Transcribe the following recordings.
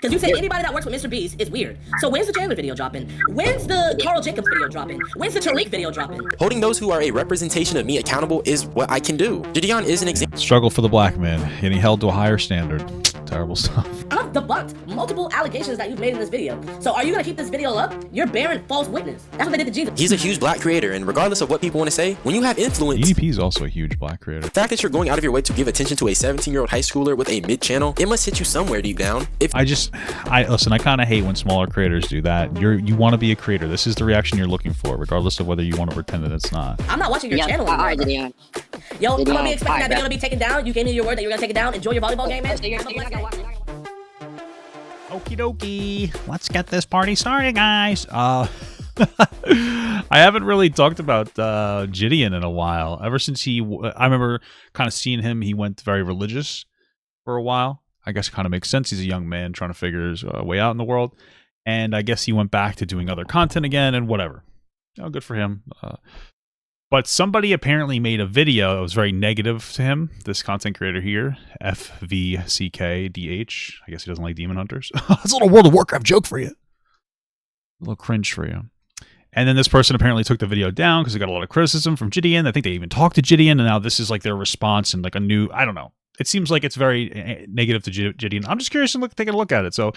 Because you said anybody that works with Mr. Beast is weird. So when's the Chandler video dropping? When's the Carl Jacobs video dropping? When's the Tariq video dropping? Holding those who are a representation of me accountable is what I can do. JiDion is an example. Struggle for the black man, getting held to a higher standard. Terrible stuff. I've debunked multiple allegations that you've made in this video. So are you gonna keep this video up? You're bearing false witness. That's what they did to Jesus. He's a huge black creator, and regardless of what people want to say, when you have influence, EDP is also a huge black creator. The fact that you're going out of your way to give attention to a 17-year-old high schooler with a mid-channel, it must hit you somewhere deep down. Listen, I kind of hate when smaller creators do that. You want to be a creator. This is the reaction you're looking for, regardless of whether you want to pretend that it's not. I'm not watching your channel anymore. Alright, JiDion. Yo, I'm gonna be expecting that video to be taken down. You gave me your word that you're gonna take it down. Enjoy your volleyball game, man. Okie dokie. Let's get this party started, guys. I haven't really talked about JiDion in a while. Ever since I remember kind of seeing him, he went very religious for a while. I guess it kind of makes sense. He's a young man trying to figure his way out in the world. And I guess he went back to doing other content again and whatever. Good for him. But somebody apparently made a video that was very negative to him, this content creator here, FVCKDH. I guess he doesn't like Demon Hunters. That's a little World of Warcraft joke for you. A little cringe for you. And then this person apparently took the video down because it got a lot of criticism from JiDion. I think they even talked to JiDion, and now this is like their response and like a new, I don't know. It seems like it's very negative to JiDion. I'm just curious to take a look at it. So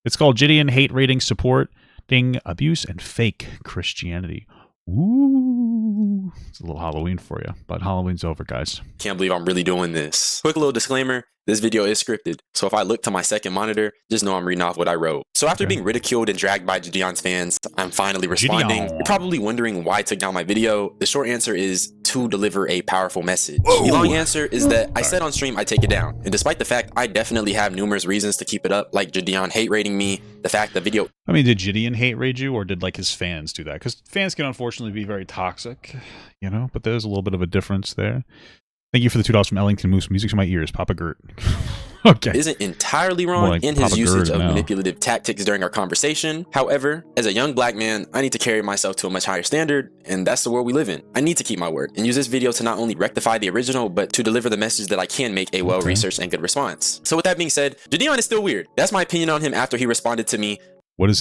it's called JiDion Hate Rating Supporting Abuse and Fake Christianity. Ooh, it's a little Halloween for you, but Halloween's over, guys. Can't believe I'm really doing this. Quick little disclaimer. This video is scripted, so if I look to my second monitor, just know I'm reading off what I wrote. So after being ridiculed and dragged by JiDion's fans, I'm finally responding. You're probably wondering why I took down my video. The short answer is to deliver a powerful message. The long answer is that I said on stream I take it down. And despite the fact I definitely have numerous reasons to keep it up, like JiDion hate rating me, the fact the video... I mean, did JiDion hate rate you, or did like his fans do that? Because fans can unfortunately be very toxic, you know, but there's a little bit of a difference there. Thank you for the $2 from Ellington Moose. Music to my ears, Papa Gert. Okay. Isn't entirely wrong like in his Papa usage Gert of now. manipulative tactics during our conversation. However, as a young black man, I need to carry myself to a much higher standard, and that's the world we live in. I need to keep my word and use this video to not only rectify the original, but to deliver the message that I can make a well-researched and good response. So with that being said, JiDion is still weird. That's my opinion on him after he responded to me.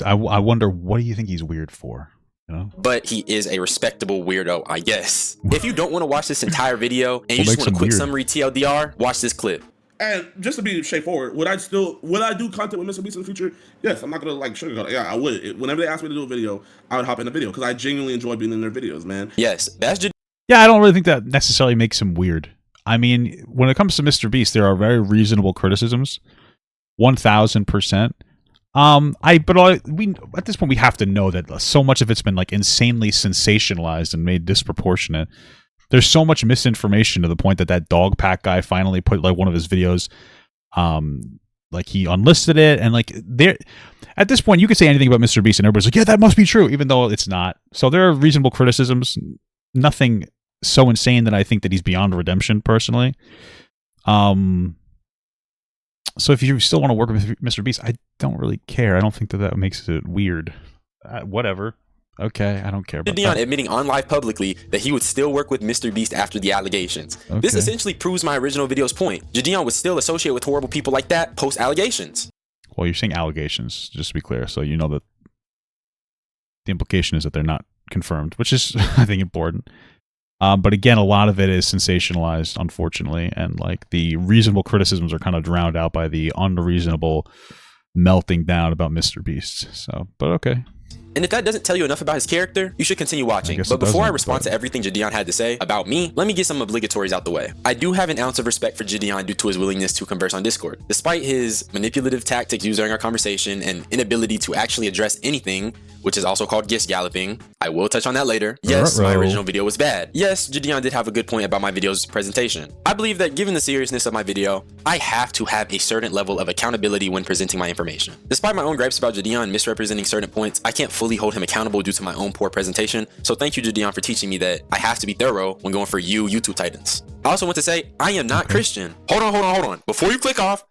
I wonder, what do you think he's weird for? You know? But he is a respectable weirdo, I guess. If you don't want to watch this entire video and you just want a quick summary TLDR, watch this clip. And just to be straightforward, would I do content with Mr. Beast in the future? Yes, I'm not gonna like sugarcoat it. Yeah, I would. Whenever they ask me to do a video, I would hop in the video because I genuinely enjoy being in their videos, man. Yes, that's JiDion. Yeah, I don't really think that necessarily makes him weird. I mean, when it comes to Mr. Beast, there are very reasonable criticisms, 1000%. We at this point we have to know that so much of it's been like insanely sensationalized and made disproportionate. There's so much misinformation to the point that dog pack guy finally put like one of his videos, like he unlisted it, and like there, at this point you could say anything about Mr. Beast and everybody's like, yeah, that must be true, even though it's not. So there are reasonable criticisms, nothing so insane that I think that he's beyond redemption personally. So if you still want to work with Mr. Beast, I don't really care. I don't think that makes it weird. Whatever. Okay, I don't care about JiDion that. admitting on live publicly that he would still work with Mr. Beast after the allegations. Okay. This essentially proves my original video's point. JiDion would still associate with horrible people like that post allegations. Well, you're saying allegations, just to be clear, so you know that the implication is that they're not confirmed, which is, I think, important. But again, a lot of it is sensationalized, unfortunately, and like the reasonable criticisms are kind of drowned out by the unreasonable melting down about Mr. Beast. So, but okay. And if that doesn't tell you enough about his character, you should continue watching. But before I respond to everything JiDion had to say about me, let me get some obligatories out the way. I do have an ounce of respect for JiDion due to his willingness to converse on Discord. Despite his manipulative tactics used during our conversation and inability to actually address anything, which is also called gish galloping. I will touch on that later. Yes, my original video was bad. Yes, JiDion did have a good point about my video's presentation. I believe that given the seriousness of my video, I have to have a certain level of accountability when presenting my information. Despite my own gripes about JiDion misrepresenting certain points, I can't fully hold him accountable due to my own poor presentation. So thank you, JiDion, for teaching me that I have to be thorough when going for you YouTube titans. I also want to say, I am not Christian. Hold on. Before you click off,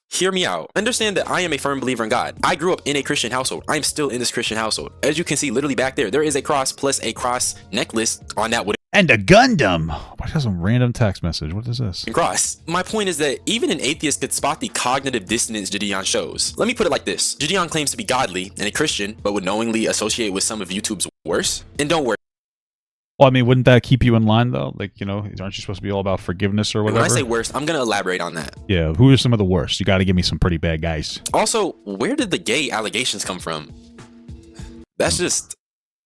hear me out. Understand that I am a firm believer in God. I grew up in a Christian household. I am still in this Christian household. As you can see, literally back there is a cross plus a cross necklace on that wood. And a Gundam. Why got some random text message? What is this? Cross. My point is that even an atheist could spot the cognitive dissonance JiDion shows. Let me put it like this. JiDion claims to be godly and a Christian, but would knowingly associate with some of YouTube's worst. And don't worry. Well, I mean, wouldn't that keep you in line, though? Like, you know, aren't you supposed to be all about forgiveness or whatever? When I say worst, I'm going to elaborate on that. Yeah, who are some of the worst? You got to give me some pretty bad guys. Also, where did the gay allegations come from? That's just...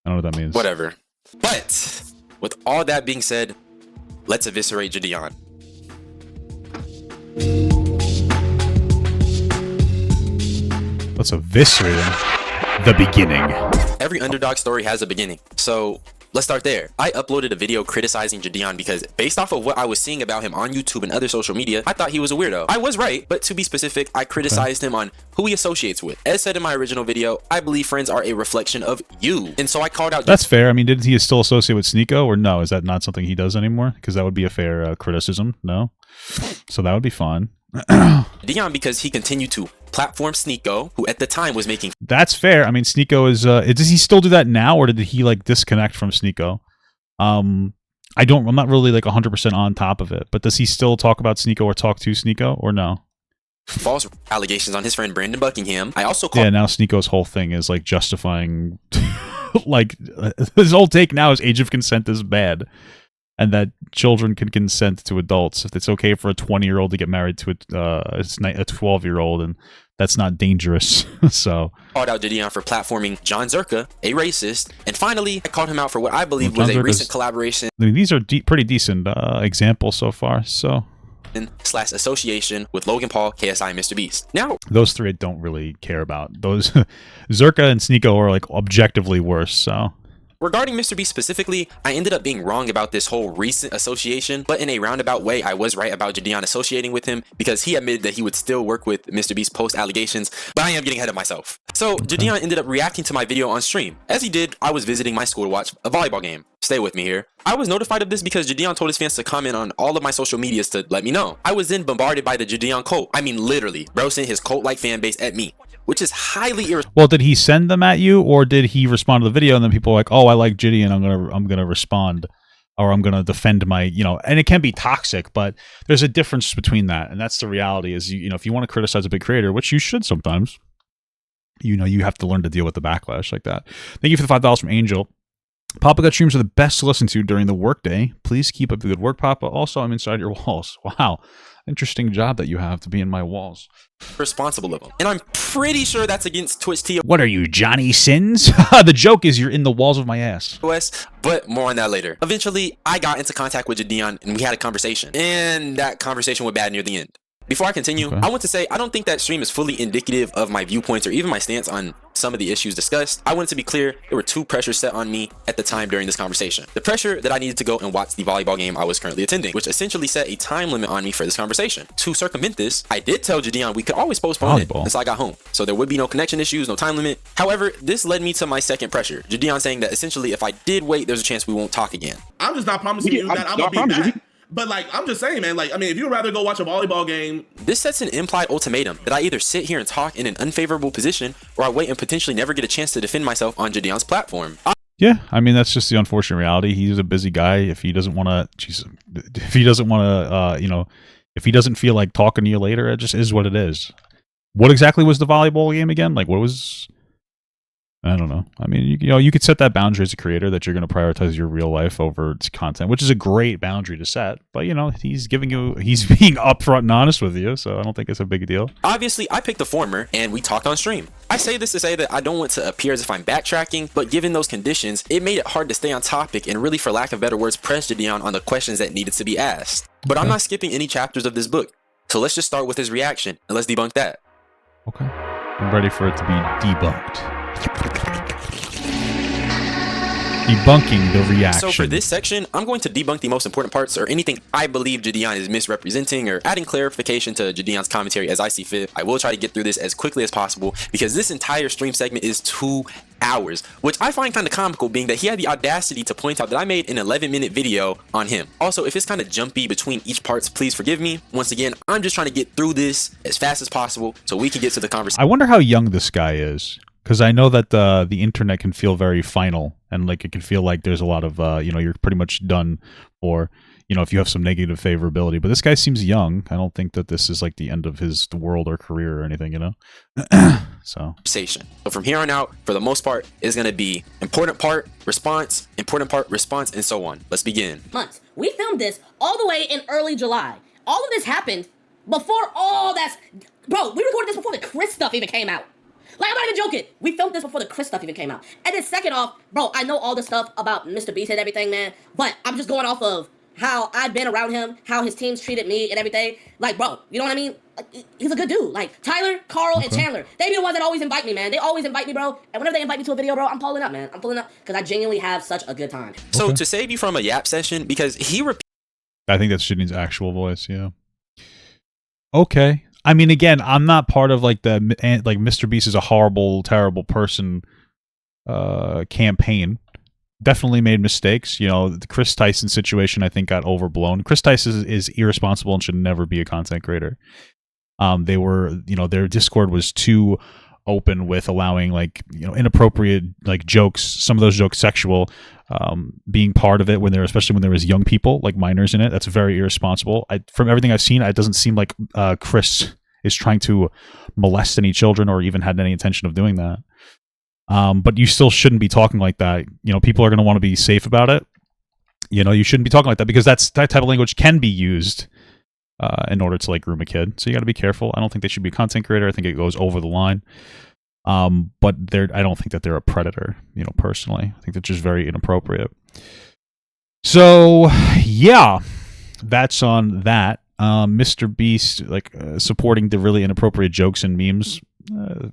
I don't know what that means. Whatever. But... with all that being said, let's eviscerate JiDion. Let's eviscerate him. The beginning. Every underdog story has a beginning. So let's start there. I uploaded a video criticizing JiDion because based off of what I was seeing about him on YouTube and other social media, I thought he was a weirdo. I was right, but to be specific, I criticized him on who he associates with. As said in my original video, I believe friends are a reflection of you. And so I called out... That's fair. I mean, did he still associate with Sneeko or no? Is that not something he does anymore? Because that would be a fair criticism, no? So that would be fine. JiDion because he continued to platform Sneeko, who at the time was making... That's fair. I mean, Sneeko is... does he still do that now, or did he, like, disconnect from Sneeko? I'm not really, like, 100% on top of it, but does he still talk about Sneeko or talk to Sneeko, or no? False allegations on his friend Brandon Buckingham. I also called... Yeah, now Sneeko's whole thing is, like, justifying... like, his whole take now is age of consent is bad. And that children can consent to adults. If it's okay for a 20-year-old to get married to a 12-year-old, and that's not dangerous. So called out JiDion for platforming John Zerka, a racist, and finally I called him out for what I believe was a recent collaboration. I mean, these are pretty decent examples so far. So / association with Logan Paul, KSI, and Mr. Beast. Now those three I don't really care about. Those Zerka and Sneeko are like objectively worse. So. Regarding Mr. Beast specifically, I ended up being wrong about this whole recent association, but in a roundabout way, I was right about JiDion associating with him because he admitted that he would still work with Mr. Beast post allegations, but I am getting ahead of myself. So JiDion ended up reacting to my video on stream. As he did, I was visiting my school to watch a volleyball game. Stay with me here. I was notified of this because JiDion told his fans to comment on all of my social medias to let me know. I was then bombarded by the JiDion cult. I mean, literally, bro sent his cult-like fan base at me, which is highly irresponsible. Well, did he send them at you, or did he respond to the video and then people were like, oh, I like JiDion, I'm gonna respond, or I'm gonna defend my, you know, and it can be toxic, but there's a difference between that, and that's the reality. Is you know, if you want to criticize a big creator, which you should sometimes, you know, you have to learn to deal with the backlash like that. Thank you for the $5 from Angel. Papa Gut streams are the best to listen to during the workday. Please keep up the good work, Papa. Also, I'm inside your walls. Wow. Interesting job that you have to be in my walls. Responsible of them. And I'm pretty sure that's against Twitch TOS. What are you, Johnny Sins? The joke is you're in the walls of my ass. But more on that later. Eventually, I got into contact with JiDion and we had a conversation. And that conversation went bad near the end. Before I continue, I want to say I don't think that stream is fully indicative of my viewpoints or even my stance on some of the issues discussed. I wanted to be clear, there were two pressures set on me at the time during this conversation. The pressure that I needed to go and watch the volleyball game I was currently attending, which essentially set a time limit on me for this conversation. To circumvent this, I did tell JiDion we could always postpone it until I got home. So there would be no connection issues, no time limit. However, this led me to my second pressure. JiDion saying that essentially if I did wait, there's a chance we won't talk again. I'm just not promising you that I'm gonna be back. But, like, I'm just saying, man, like, I mean, if you'd rather go watch a volleyball game... This sets an implied ultimatum that I either sit here and talk in an unfavorable position or I wait and potentially never get a chance to defend myself on JiDion's platform. Yeah, I mean, that's just the unfortunate reality. He's a busy guy. If he doesn't want to... If he doesn't want to, you know, if he doesn't feel like talking to you later, it just is what it is. What exactly was the volleyball game again? Like, what was... I don't know. I mean, you know, you could set that boundary as a creator that you're going to prioritize your real life over its content, which is a great boundary to set. But, you know, he's being upfront and honest with you, so I don't think it's a big deal. Obviously, I picked the former, and we talked on stream. I say this to say that I don't want to appear as if I'm backtracking, but given those conditions, it made it hard to stay on topic and really, for lack of better words, press JiDion on the questions that needed to be asked. But I'm not skipping any chapters of this book. So let's just start with his reaction, and let's debunk that. Okay. I'm ready for it to be debunked. Debunking the reaction. So for this section, I'm going to debunk the most important parts or anything I believe JiDion is misrepresenting or adding clarification to JiDion's commentary as I see fit. I will try to get through this as quickly as possible because this entire stream segment is 2 hours, which I find kind of comical being that he had the audacity to point out that I made an 11-minute video on him. Also, if it's kind of jumpy between each parts, please forgive me. Once again, I'm just trying to get through this as fast as possible so we can get to the conversation. I wonder how young this guy is. Because I know that the internet can feel very final and like it can feel like there's a lot of you know, you're pretty much done, or you know, if you have some negative favorability. But this guy seems young. I don't think that this is like the end of his world or career or anything, you know. So from here on out, for the most part, is going to be important part, response, and so on. Let's begin. Months. We filmed this all the way in early July. All of this happened before all that's... Bro, we recorded this before the Chris stuff even came out. Like, I'm not even joking. We filmed this before the Chris stuff even came out. And then second off, bro, I know all the stuff about Mr. Beast and everything, man, but I'm just going off of how I've been around him, how his teams treated me and everything. Like, bro, you know what I mean? Like, he's a good dude. Like, Tyler, Carl, and Chandler, they be the ones that always invite me, man. They always invite me, bro. And whenever they invite me to a video, bro, I'm pulling up, man. I'm pulling up because I genuinely have such a good time. So to save you from a yap session, because I think that's JiDion's actual voice, yeah. Okay. I mean, again, I'm not part of like the like Mr. Beast is a horrible, terrible person campaign. Definitely made mistakes. You know, the Chris Tyson situation, I think, got overblown. Chris Tyson is irresponsible and should never be a content creator. They were, you know, their Discord was too open with allowing, like, you know, inappropriate, like, jokes, some of those jokes sexual, being part of it when especially when there was young people, like minors in it. That's very irresponsible. From everything I've seen, it doesn't seem like Chris is trying to molest any children or even had any intention of doing that. But you still shouldn't be talking like that. You know, people are going to want to be safe about it. You know, you shouldn't be talking like that because that type of language can be used in order to like groom a kid. So you got to be careful. I don't think they should be a content creator. I think it goes over the line. But I don't think that they're a predator, you know, personally. I think they're just very inappropriate. So, yeah, that's on that. Mr. Beast, like, supporting the really inappropriate jokes and memes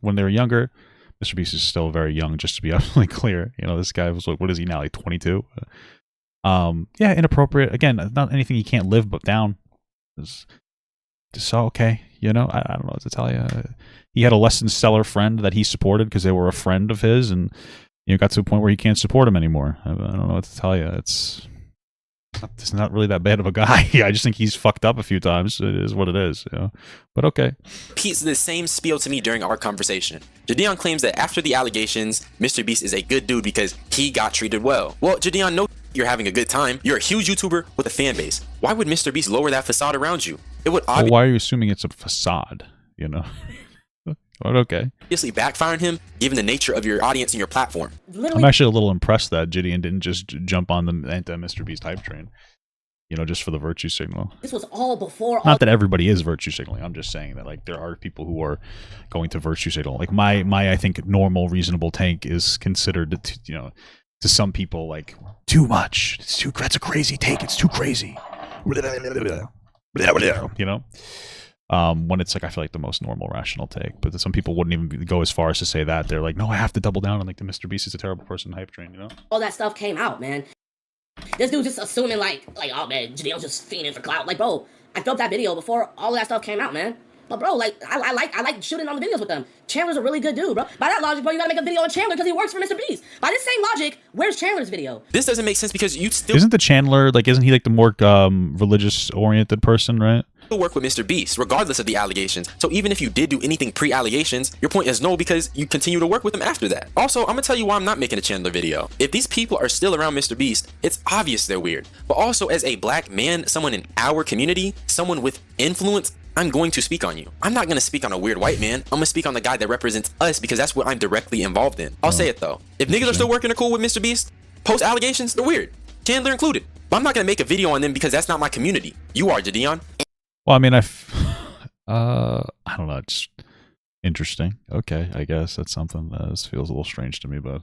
when they were younger. Mr. Beast is still very young, just to be absolutely clear. You know, this guy was like, what is he now, like 22? Yeah, inappropriate. Again, not anything you can't live but down. So, okay, you know, I don't know what to tell you. He had a less than stellar friend that he supported because they were a friend of his, and you know, got to a point where he can't support him anymore. I don't know what to tell you. It's not really that bad of a guy. I just think he's fucked up a few times. It is what it is, you know? But okay. Repeats the same spiel to me during our conversation. JiDion claims that after the allegations, Mr. Beast is a good dude because he got treated well. Well, JiDion, no, you're having a good time. You're a huge YouTuber with a fan base. Why would Mr. Beast lower that facade around you? It would obviously... Well, why are you assuming it's a facade, you know? But okay. Obviously backfiring him, given the nature of your audience and your platform. I'm actually a little impressed that JiDion didn't just jump on the anti-Mr. Beast hype train. You know, just for the virtue signal. This was all before... Not that everybody is virtue signaling. I'm just saying that, like, there are people who are going to virtue signal. Like, my I think, normal, reasonable take is considered, to, you know, to some people, like, too much. That's a crazy take. It's too crazy. You know? When it's like, I feel like the most normal rational take, but some people wouldn't even go as far as to say that. They're like, no, I have to double down on like the Mr. Beast is a terrible person hype train, you know? All that stuff came out, man. This dude just assuming like, oh man, JiDion's just fiending for clout. Like, bro, I filmed that video before all of that stuff came out, man. But bro, like, I like shooting on the videos with them. Chandler's a really good dude, bro. By that logic, bro, you gotta make a video on Chandler because he works for Mr. Beast. By this same logic, where's Chandler's video? This doesn't make sense because you still... Isn't the Chandler, like, isn't he like the more religious-oriented person, right? Work with Mr. Beast, regardless of the allegations. So even if you did do anything pre-allegations, your point is no because you continue to work with him after that. Also, I'm gonna tell you why I'm not making a Chandler video. If these people are still around Mr. Beast, it's obvious they're weird. But also as a black man, someone in our community, someone with influence, I'm going to speak on you. I'm not gonna speak on a weird white man. I'm gonna speak on the guy that represents us because that's what I'm directly involved in. I'll say it though. If niggas are still working or cool with Mr. Beast, post allegations, they're weird. Chandler included. But I'm not gonna make a video on them because that's not my community. You are, JiDion. Well, I mean, I don't know. It's interesting. Okay, I guess that's something that feels a little strange to me, but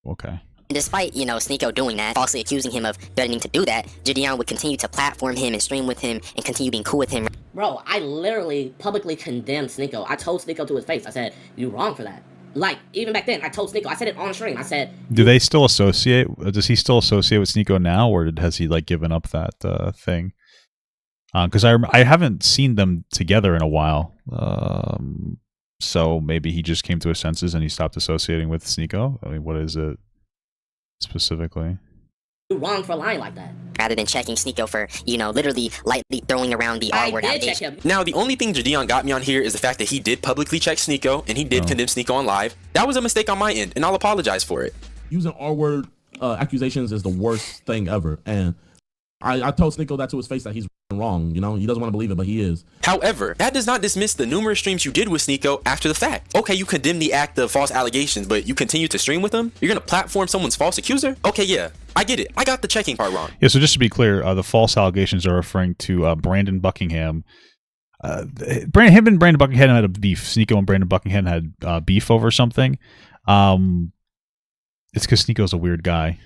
okay. Despite, you know, Sneeko doing that, falsely accusing him of threatening to do that, JiDion would continue to platform him and stream with him and continue being cool with him. Bro, I literally publicly condemned Sneeko. I told Sneeko to his face. I said, you're wrong for that. Like, even back then, I told Sneeko, I said it on stream. I said... Do they still associate? Does he still associate with Sneeko now, or has he, like, given up that thing? Because I haven't seen them together in a while, so maybe he just came to his senses and he stopped associating with Sneeko. I mean, what is it specifically? You're wrong for lying like that. Rather than checking Sneeko for, you know, literally lightly throwing around the R-word allegation. Now, the only thing JiDion got me on here is the fact that he did publicly check Sneeko and he did condemn Sneeko on live. That was a mistake on my end, and I'll apologize for it. using R-word accusations is the worst thing ever. And I told Sneeko that to his face that he's wrong. You know, he doesn't want to believe it, but he is. However, that does not dismiss the numerous streams you did with Sneeko after the fact. Okay, you condemn the act of false allegations, but you continue to stream with them? You're gonna platform someone's false accuser? Okay, yeah, I get it. I got the checking part wrong. Yeah, so just to be clear, the false allegations are referring to Brandon Buckingham. Him and Brandon Buckingham had a beef. Sneeko and Brandon Buckingham had beef over something. It's because Sneeko's a weird guy.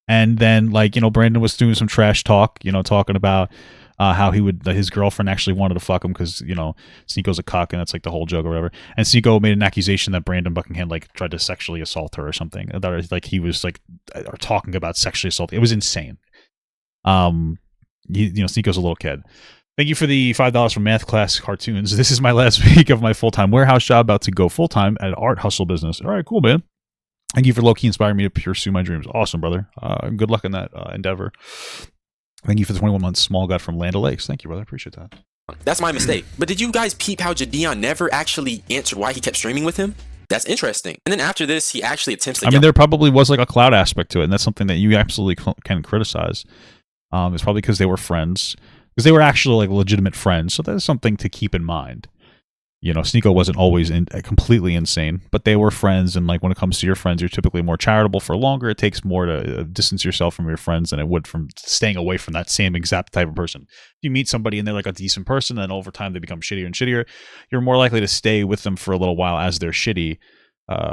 And then, like, you know, Brandon was doing some trash talk, you know, talking about how his girlfriend actually wanted to fuck him because, you know, Sneeko's a cuck, and that's like the whole joke or whatever. And Sneeko made an accusation that Brandon Buckingham like tried to sexually assault her or something. That like he was like talking about sexually assault. It was insane. You know, Sneeko's a little kid. Thank you for the $5 from Math Class Cartoons. This is my last week of my full-time warehouse job, about to go full-time at art hustle business. All right, cool, man. Thank you for low-key inspiring me to pursue my dreams. Awesome, brother. Good luck in that endeavor. Thank you for the 21 months small guide from Land O'Lakes. Thank you, brother. I appreciate that. That's my mistake. But did you guys peep how JiDion never actually answered why he kept streaming with him? That's interesting. And then after this, he actually attempts to I mean, there probably was like a cloud aspect to it, and that's something that you absolutely can criticize. It's probably because they were friends. Because they were actually like legitimate friends. So that's something to keep in mind. You know, Sneeko wasn't always completely insane, but they were friends. And like when it comes to your friends, you're typically more charitable for longer. It takes more to distance yourself from your friends than it would from staying away from that same exact type of person. If you meet somebody and they're like a decent person, and over time they become shittier and shittier, you're more likely to stay with them for a little while as they're shitty.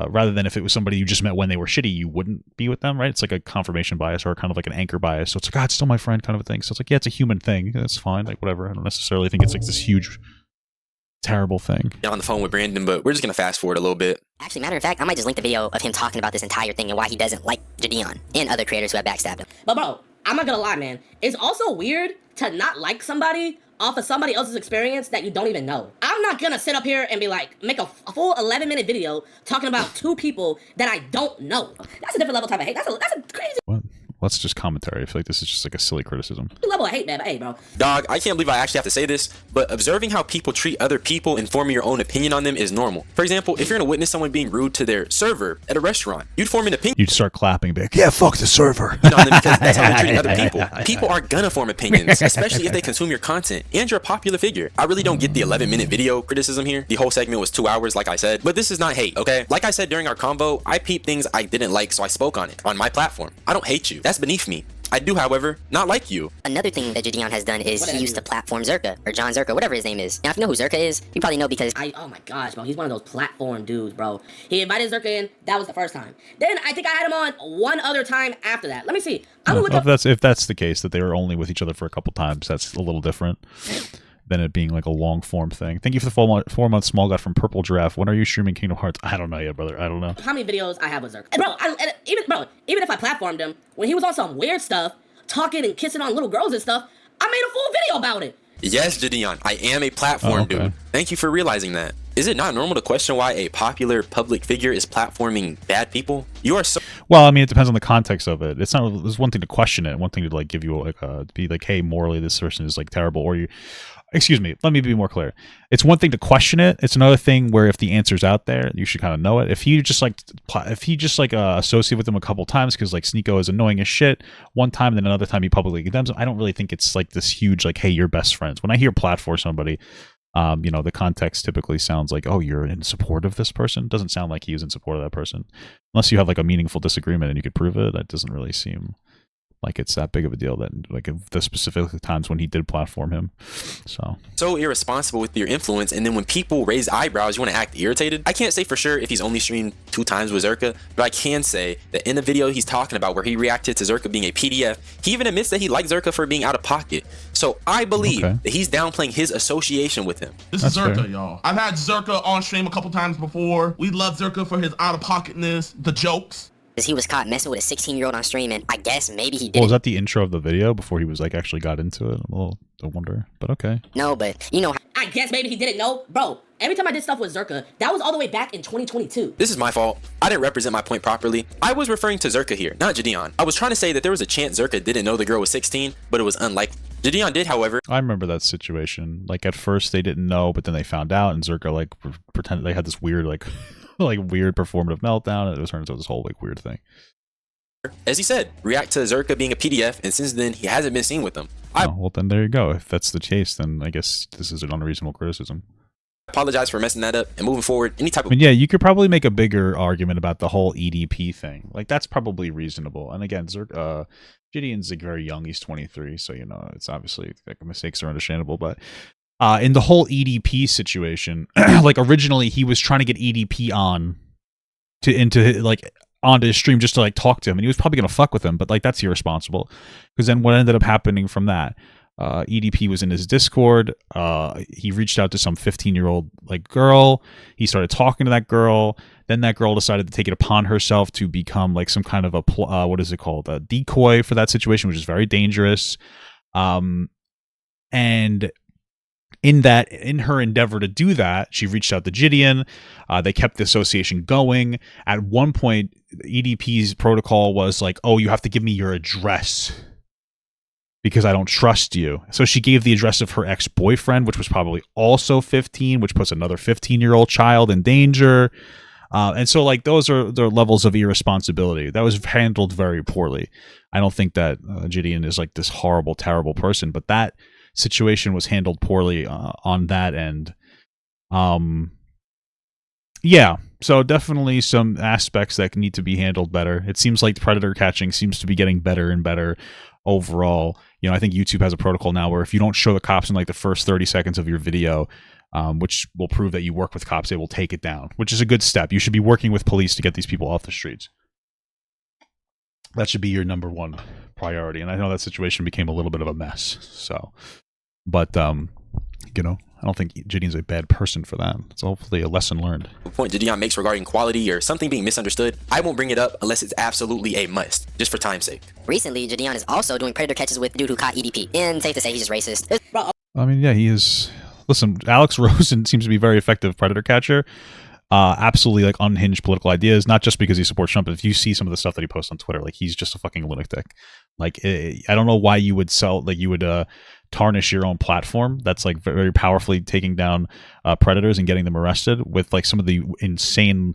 Rather than if it was somebody you just met when they were shitty, you wouldn't be with them, right? It's like a confirmation bias or kind of like an anchor bias. So it's like, God, it's still my friend kind of a thing. So it's like, yeah, it's a human thing. That's fine. Like, whatever. I don't necessarily think it's like this huge, terrible thing. On the phone with Brandon, but we're just going to fast forward a little bit. Actually, matter of fact, I might just link the video of him talking about this entire thing and why he doesn't like JiDion and other creators who have backstabbed him. But bro, I'm not gonna lie, man. It's also weird to not like somebody off of somebody else's experience that you don't even know. I'm not gonna sit up here and be like, make a full 11-minute video talking about two people that I don't know. That's a different level type of hate. That's a crazy. What? Well, that's just commentary. I feel like this is just like a silly criticism. Level of hate, man. But hey, bro. Dog, I can't believe I actually have to say this, but observing how people treat other people and forming your own opinion on them is normal. For example, if you're gonna witness someone being rude to their server at a restaurant, you'd form an opinion. You'd start clapping, be like, yeah, fuck the server. On them because that's how they treat other people. People are gonna form opinions, especially if they consume your content and you're a popular figure. I really don't get the 11-minute video criticism here. The whole segment was 2 hours, like I said, but this is not hate, okay? Like I said during our convo, I peeped things I didn't like, so I spoke on it on my platform. I don't hate you. That's beneath me. I do, however, not like you. Another thing that JiDion has done is he used to platform Zerka, or John Zerka, whatever his name is. Now, if you know who Zerka is, you probably know because oh my gosh, bro, he's one of those platform dudes, bro. He invited Zerka in, that was the first time. Then I think I had him on one other time after that. Let me see. If that's the case, that they were only with each other for a couple times, that's a little different than it being like a long form thing. Thank you for the 4 month small guy from Purple Giraffe. When are you streaming Kingdom Hearts? I don't know yet, brother. I don't know. How many videos I have with Zerka? And even if I platformed him, when he was on some weird stuff, talking and kissing on little girls and stuff, I made a full video about it. Yes, JiDion, I am a platform dude. Thank you for realizing that. Is it not normal to question why a popular public figure is platforming bad people? You are so... Well, I mean, it depends on the context of it. It's not. There's one thing to question it, one thing to like give you like be like, hey, morally this person is like terrible, or you. Excuse me. Let me be more clear. It's one thing to question it. It's another thing where if the answer's out there, you should kind of know it. If he just associate with him a couple times because like Sneeko is annoying as shit one time, and then another time he publicly condemns him, I don't really think it's like this huge like, hey, you're best friends. When I hear platform somebody, you know, the context typically sounds like, oh, you're in support of this person. It doesn't sound like he was in support of that person, unless you have like a meaningful disagreement and you could prove it. That doesn't really seem like it's that big of a deal that like the specific times when he did platform him. So irresponsible with your influence, and then when people raise eyebrows, you want to act irritated. I can't say for sure if he's only streamed 2 times with Zerka, but I can say that in the video he's talking about where he reacted to Zerka being a PDF, he even admits that he liked Zerka for being out of pocket. So I believe that he's downplaying his association with him. This is Zerka, y'all. I've had Zerka on stream a couple times before. We love Zerka for his out-of-pocketness, the jokes. he was caught messing with a 16-year-old on stream, and I guess maybe he did. Well, was that the intro of the video before he was like actually got into it? I'm a little, I wonder, but okay. No, but you know. I guess maybe he didn't know. Bro, every time I did stuff with Zerka, that was all the way back in 2022. This is my fault. I didn't represent my point properly. I was referring to Zerka here, not JiDion. I was trying to say that there was a chance Zerka didn't know the girl was 16, but it was unlikely. JiDion did, however. I remember that situation. Like at first they didn't know, but then they found out, and Zerka like pretended they had this weird like like weird performative meltdown, and it was turned into this whole like weird thing. as he said, react to Zerka being a PDF, and since then, he hasn't been seen with them. Oh, well, then there you go. If that's the case, then I guess this is an unreasonable criticism. I apologize for messing that up, and moving forward, any type of... I mean, yeah, you could probably make a bigger argument about the whole EDP thing. Like, that's probably reasonable. And again, JiDion's like very young. He's 23, so, you know, it's obviously, like, mistakes are understandable. But in the whole EDP situation, like, originally he was trying to get EDP onto his stream just to, like, talk to him. And he was probably going to fuck with him, but, like, that's irresponsible. Because then what ended up happening from that? EDP was in his Discord. He reached out to some 15-year-old like girl. He started talking to that girl. Then that girl decided to take it upon herself to become like some kind of a what is it called? A decoy for that situation, which is very dangerous. And in her endeavor to do that, she reached out to JiDion. They kept the association going. At one point, EDP's protocol was like, "Oh, you have to give me your address, because I don't trust you." So she gave the address of her ex-boyfriend, which was probably also 15, which puts another 15-year-old child in danger. And so, like, those are the levels of irresponsibility. That was handled very poorly. I don't think that JiDion is, like, this horrible, terrible person, but that situation was handled poorly on that end. Yeah, so definitely some aspects that need to be handled better. It seems like predator catching seems to be getting better and better overall. You know, I think YouTube has a protocol now where if you don't show the cops in like the first 30 seconds of your video, which will prove that you work with cops, they will take it down, which is a good step. You should be working with police to get these people off the streets. That should be your number one priority. And I know that situation became a little bit of a mess. So, but, you know, I don't think JiDion's a bad person for that. It's hopefully a lesson learned. The point JiDion makes regarding quality or something being misunderstood, I won't bring it up unless it's absolutely a must, just for time's sake. Recently, JiDion is also doing predator catches with dude who caught EDP. And safe to say he's just racist. I mean, yeah, he is. Listen, Alex Rosen seems to be a very effective predator catcher. Absolutely, like, unhinged political ideas, not just because he supports Trump, but if you see some of the stuff that he posts on Twitter, like, he's just a fucking lunatic. Like, I don't know why you would tarnish your own platform that's, like, very powerfully taking down predators and getting them arrested with, like, some of the insane,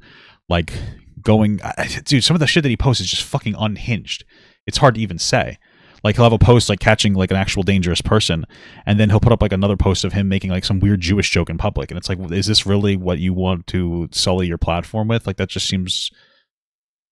like, dude, some of the shit that he posts is just fucking unhinged. It's hard to even say. Like, he'll have a post, like, catching, like, an actual dangerous person, and then he'll put up, like, another post of him making, like, some weird Jewish joke in public. And it's like, is this really what you want to sully your platform with? Like, that just seems,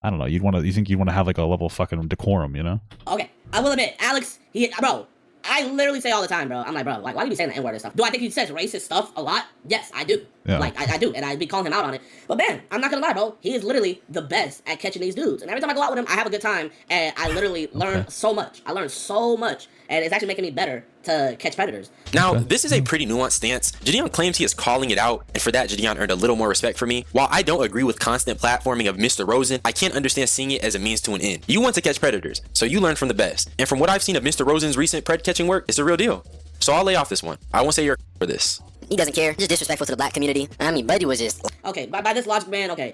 I don't know. You think you'd want to have, like, a level of fucking decorum, you know? Okay, I will admit, Alex, bro, I literally say all the time, bro. I'm like, bro, like, why do you be saying the N-word and stuff? Do I think he says racist stuff a lot? Yes, I do. Yeah. Like, I do, and I be calling him out on it. But man, I'm not gonna lie, bro. He is literally the best at catching these dudes. And every time I go out with him, I have a good time, and I literally learn so much. I learn so much, and it's actually making me better to catch predators. Now, this is a pretty nuanced stance. JiDion claims he is calling it out, and for that, JiDion earned a little more respect for me. While I don't agree with constant platforming of Mr. Rosen, I can't understand seeing it as a means to an end. You want to catch predators, so you learn from the best. And from what I've seen of Mr. Rosen's recent pred catching work, it's a real deal. So I'll lay off this one. I won't say you're for this. He doesn't care. Just disrespectful to the black community. I mean, Buddy was just... Okay, by this logic, man, okay,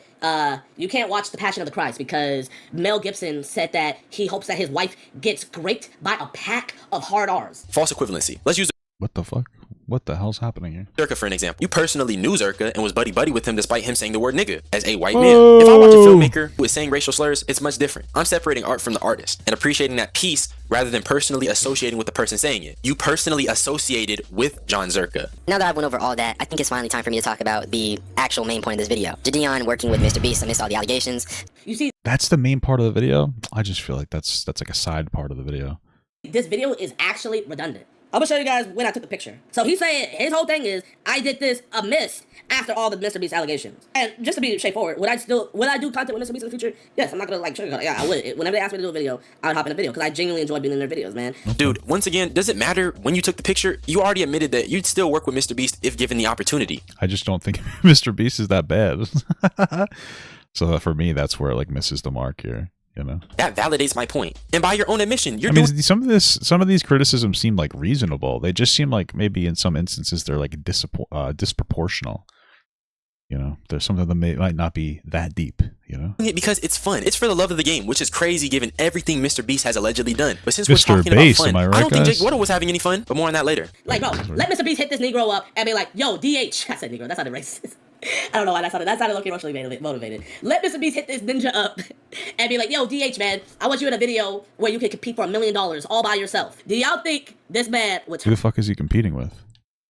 you can't watch The Passion of the Christ because Mel Gibson said that he hopes that his wife gets raped by a pack of hard R's. False equivalency. Let's use What the fuck? What the hell's happening here? Zerka for an example. You personally knew Zerka and was buddy-buddy with him despite him saying the word nigga as a white man. If I watch a filmmaker who is saying racial slurs, it's much different. I'm separating art from the artist and appreciating that piece rather than personally associating with the person saying it. You personally associated with John Zerka. Now that I've went over all that, I think it's finally time for me to talk about the actual main point of this video. JiDion working with Mr. Beast amidst all the allegations. You see, That's the main part of the video? I just feel like that's like a side part of the video. this video is actually redundant. I'm gonna show you guys when I took the picture. So he's saying his whole thing is I did this amiss after all the Mr. Beast allegations. And just to be straightforward, would I do content with Mr. Beast in the future? Yes, I'm not gonna like sugarcoat it. Yeah, I would. Whenever they ask me to do a video, I would hop in a video because I genuinely enjoy being in their videos, man. Dude, once again, does it matter when you took the picture? You already admitted that you'd still work with Mr. Beast if given the opportunity. I just don't think Mr. Beast is that bad. So for me, that's where it like misses the mark here. You know? That validates my point. And by your own admission, you're doing some of these criticisms seem like reasonable. They just seem like maybe in some instances they're like disproportional. You know, there's some of them might not be that deep, you know? Because it's fun. It's for the love of the game, which is crazy given everything Mr. Beast has allegedly done. But since we're talking about fun, right, I don't think guys? Jake Waddle was having any fun, but more on that later. Like, bro, let Mr. Beast hit this Negro up and be like, yo, DH. I said Negro, that's not a racist. I don't know why that sounded low-key racially motivated. Let Mr. Beast hit this ninja up and be like, yo, DH, man, I want you in a video where you can compete for $1 million all by yourself. Do y'all think this man would Who the fuck is he competing with?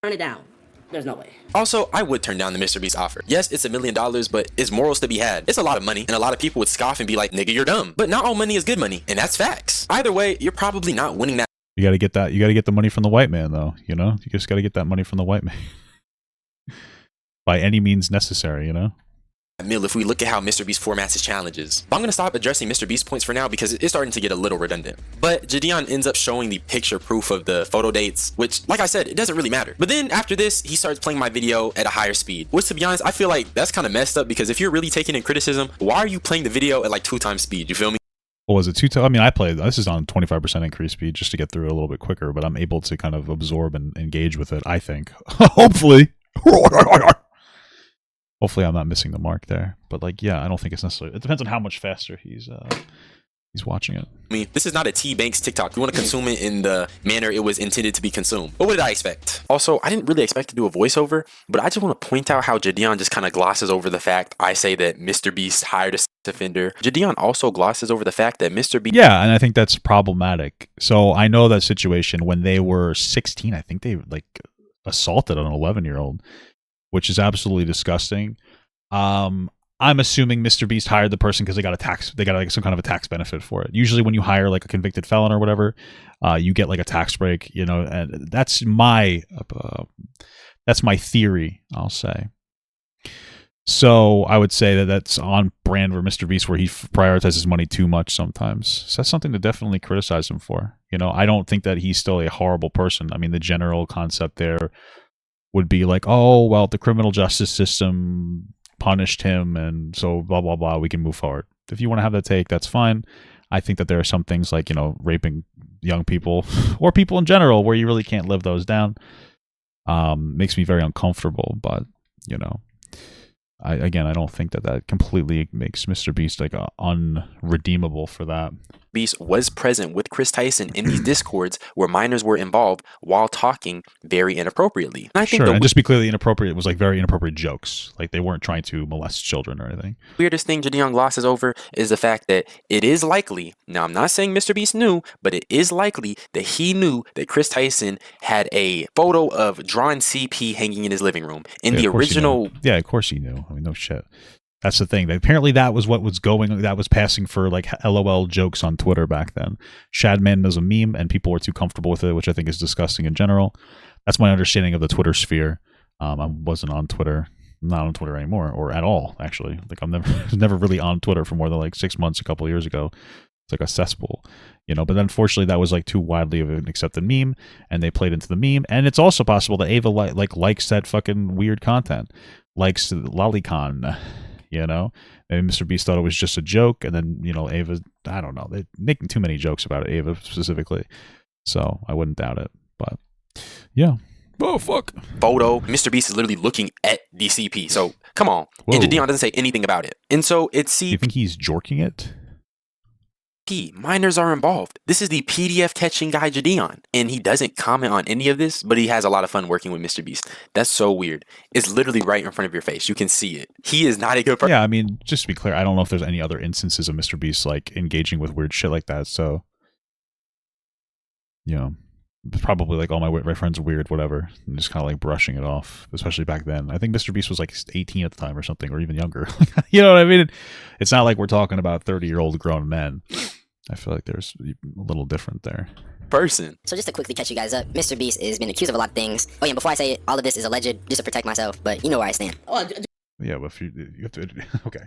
turn it down? There's no way. Also, I would turn down the Mr. Beast offer. Yes, it's $1 million, but it's morals to be had. It's a lot of money, and a lot of people would scoff and be like, nigga, you're dumb. But not all money is good money, and that's facts. Either way, you're probably not winning that. You got to get that. You got to get the money from the white man, though. You know, you just got to get that money from the white man by any means necessary. You know. Meal if we look at how Mr. Beast formats his challenges. I'm gonna stop addressing Mr. Beast points for now because it's starting to get a little redundant. But JiDion ends up showing the picture proof of the photo dates, which, like I said, it doesn't really matter. But then after this, he starts playing my video at a higher speed, which, to be honest, I feel like that's kind of messed up, because if you're really taking in criticism, why are you playing the video at like 2 times speed? You feel me? What was it? 2 times? I mean, I played. This is on 25% increase speed just to get through it a little bit quicker, but I'm able to kind of absorb and engage with it, I think. Hopefully. Hopefully I'm not missing the mark there. But like, yeah, I don't think it's necessary. It depends on how much faster he's watching it. I mean, this is not a T-Banks TikTok. You want to consume it in the manner it was intended to be consumed. But what did I expect? Also, I didn't really expect to do a voiceover, but I just want to point out how JiDion just kind of glosses over the fact I say that Mr. Beast hired a offender. JiDion also glosses over the fact that Mr. Beast... Yeah, and I think that's problematic. So I know that situation when they were 16, I think they like assaulted an 11-year-old, which is absolutely disgusting. I'm assuming Mr. Beast hired the person because they got like some kind of a tax benefit for it. Usually when you hire like a convicted felon or whatever, you get like a tax break, you know, and that's my theory, I'll say. So I would say that that's on brand for Mr. Beast, where he prioritizes money too much sometimes. So that's something to definitely criticize him for. You know, I don't think that he's still a horrible person. I mean, the general concept there would be like, oh, well, the criminal justice system punished him, and so blah, blah, blah, we can move forward. If you want to have that take, that's fine. I think that there are some things like, you know, raping young people or people in general where you really can't live those down. Makes me very uncomfortable, but, you know, I don't think that completely makes Mr. Beast like unredeemable for that. Beast was present with Chris Tyson in these discords where minors were involved while talking very inappropriately. And I think sure, and just be clearly inappropriate, it was like very inappropriate jokes. Like they weren't trying to molest children or anything. Weirdest thing JiDion glosses over is the fact that it is likely, now I'm not saying Mr. Beast knew, but it is likely that he knew that Chris Tyson had a photo of drawn CP hanging in his living room. In the original... Yeah, of course he knew. I mean, no shit. That's the thing. Apparently that was what was passing for like LOL jokes on Twitter back then. Shadman was a meme and people were too comfortable with it, which I think is disgusting in general. That's my understanding of the Twitter sphere. I wasn't on Twitter. I'm not on Twitter anymore, or at all, actually. Like I'm never really on Twitter for more than like 6 months, a couple of years ago. It's like a cesspool, you know, but unfortunately that was like too widely of an accepted meme and they played into the meme. And it's also possible that Ava likes that fucking weird content, likes Lolicon. You know, maybe Mr. Beast thought it was just a joke, and then, you know, Ava, I don't know, they're making too many jokes about it, Ava specifically, so I wouldn't doubt it, but yeah. Oh, fuck. Photo, Mr. Beast is literally looking at DCP, so come on. Whoa. And JiDion doesn't say anything about it. And so it's You think he's jorking it? Minors are involved. This is the PDF catching guy JiDion, and he doesn't comment on any of this, but he has a lot of fun working with Mr. Beast. That's so weird. It's literally right in front of your face. You can see it. He is not a good person. Yeah, I mean, just to be clear, I don't know if there's any other instances of Mr. Beast like engaging with weird shit like that. So, you know, probably like all my friends are weird, whatever. I'm just kind of like brushing it off, especially back then. I think Mr. Beast was like 18 at the time or something, or even younger. You know what I mean? It's not like we're talking about 30-year-old grown men. I feel like there's a little different there. Person. So just to quickly catch you guys up, Mr. Beast has been accused of a lot of things. Oh yeah, before I say it, all of this is alleged, just to protect myself, but you know where I stand. Yeah, but if you have to, okay.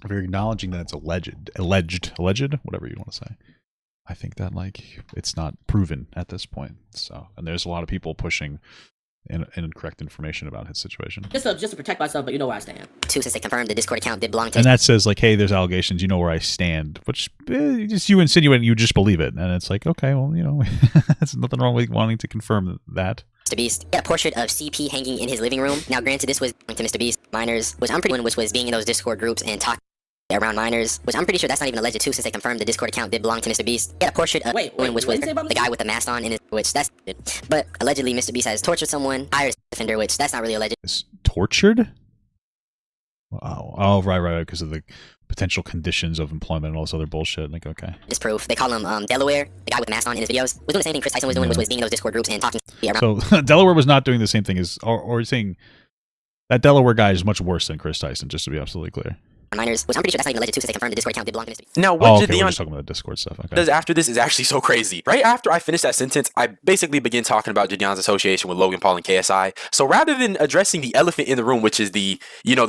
If you're acknowledging that it's alleged, whatever you want to say, I think that like it's not proven at this point. So, and there's a lot of people pushing incorrect information about his situation. Just to protect myself, but you know where I stand. Two, since they confirmed the Discord account did belong to. And that says like, hey, there's allegations. You know where I stand, which just you insinuate and you just believe it, and it's like, okay, well, you know, there's nothing wrong with wanting to confirm that. Mr. Beast got a portrait of CP hanging in his living room. Now, granted, this was to Mr. Beast minors, which I'm pretty sure which was being in those Discord groups and talking around minors, which I'm pretty sure that's not even alleged too, since they confirmed the Discord account did belong to Mr. Beast. He had a portrait of which was the guy with the mask on in his, which that's it. But allegedly Mr. Beast has tortured someone, hired a defender, which that's not really alleged. Is tortured? Oh, right, because of the potential conditions of employment and all this other bullshit. Like, okay. Disproof. They call him Delaware, the guy with the mask on in his videos, was doing the same thing Chris Tyson was doing, which was being in those Discord groups and talking around. So Delaware was not doing the same thing as, or saying that Delaware guy is much worse than Chris Tyson, just to be absolutely clear. Minors, which I'm pretty sure that's not even alleged too, since they confirmed the Discord account did belong to Mr. Beast. Now, what We're JiDion just talking about the Discord stuff. Okay. does after this is actually so crazy. Right after I finished that sentence, I basically begin talking about JiDion's association with Logan Paul and KSI. So rather than addressing the elephant in the room, which is the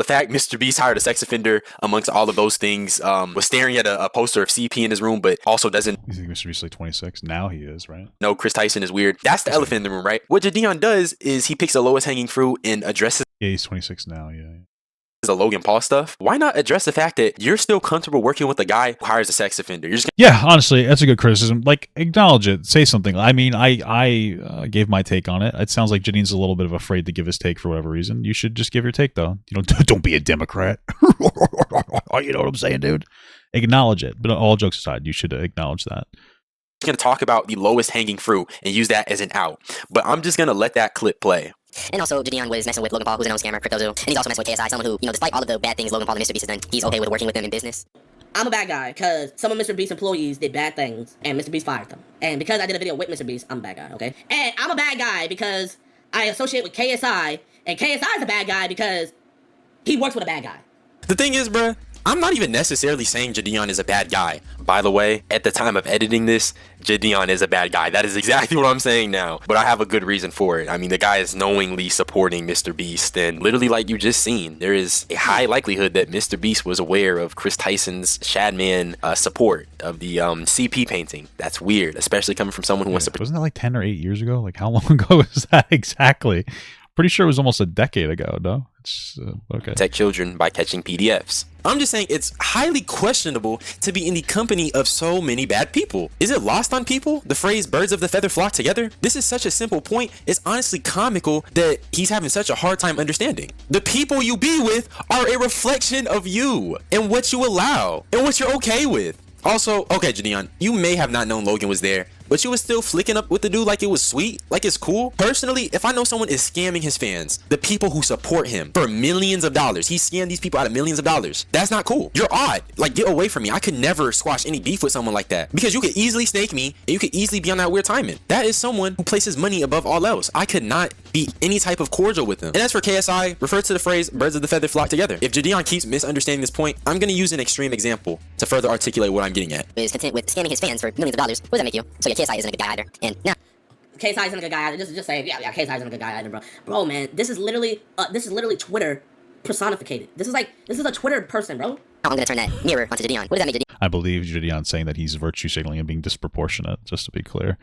fact Mr. Beast hired a sex offender amongst all of those things, was staring at a poster of CP in his room, but also doesn't. You think Mr. Beast is like 26? Now he is, right? No, Chris Tyson is weird. That's the elephant in the room, right? What JiDion does is he picks the lowest hanging fruit and addresses Yeah, he's 26 now. Yeah. the Logan Paul stuff. Why not address the fact that you're still comfortable working with a guy who hires a sex offender? You're just Yeah, honestly, that's a good criticism. Like, acknowledge it. Say something. I mean, I gave my take on it. It sounds like Janini's a little bit of afraid to give his take for whatever reason. You should just give your take, though. You know, don't be a Democrat. You know what I'm saying, dude? Acknowledge it. But all jokes aside, you should acknowledge that. going to talk about the lowest hanging fruit and use that as an out. But I'm just going to let that clip play. And also, JiDion was messing with Logan Paul, who's a known scammer, CryptoZoo. And he's also messing with KSI, someone who, despite all of the bad things Logan Paul and Mr. Beast has done, he's okay with working with them in business. I'm a bad guy because some of Mr. Beast's employees did bad things and Mr. Beast fired them. And because I did a video with Mr. Beast, I'm a bad guy, okay? And I'm a bad guy because I associate with KSI, and KSI is a bad guy because he works with a bad guy. The thing is, bruh, I'm not even necessarily saying JiDion is a bad guy. By the way, at the time of editing this, JiDion is a bad guy. That is exactly what I'm saying now. But I have a good reason for it. I mean, the guy is knowingly supporting Mr. Beast. And literally, like you just seen, there is a high likelihood that Mr. Beast was aware of Chris Tyson's Shadman support of the CP painting. That's weird, especially coming from someone who wants to... Wasn't that like 10 or 8 years ago? Like, how long ago was that exactly? Pretty sure it was almost a decade ago, no? It's okay. Protect children by catching PDFs. I'm just saying it's highly questionable to be in the company of so many bad people. Is it lost on people? The phrase birds of the feather flock together? This is such a simple point. It's honestly comical that he's having such a hard time understanding. The people you be with are a reflection of you and what you allow and what you're okay with. Also, okay, JiDion, you may have not known Logan was there, but you was still flicking up with the dude like it was sweet, like it's cool. Personally, if I know someone is scamming his fans, the people who support him for millions of dollars, he scammed these people out of millions of dollars. That's not cool. You're odd. Like, get away from me. I could never squash any beef with someone like that because you could easily snake me and you could easily be on that weird timing. That is someone who places money above all else. I could not be any type of cordial with him. And as for KSI, refer to the phrase birds of the feather flock together. If JiDion keeps misunderstanding this point, I'm going to use an extreme example to further articulate what I'm getting at. Is content with scamming his fans for millions of dollars. What does that make you? So yeah, KSI isn't a good guy either. And now, KSI isn't a good guy either. Just say, yeah, KSI isn't a good guy either, bro. Bro, man, this is literally Twitter personificated. This is a Twitter person, bro. I'm gonna turn that mirror onto JiDion. What does that make JiDion? I believe JiDion saying that he's virtue signaling and being disproportionate, just to be clear.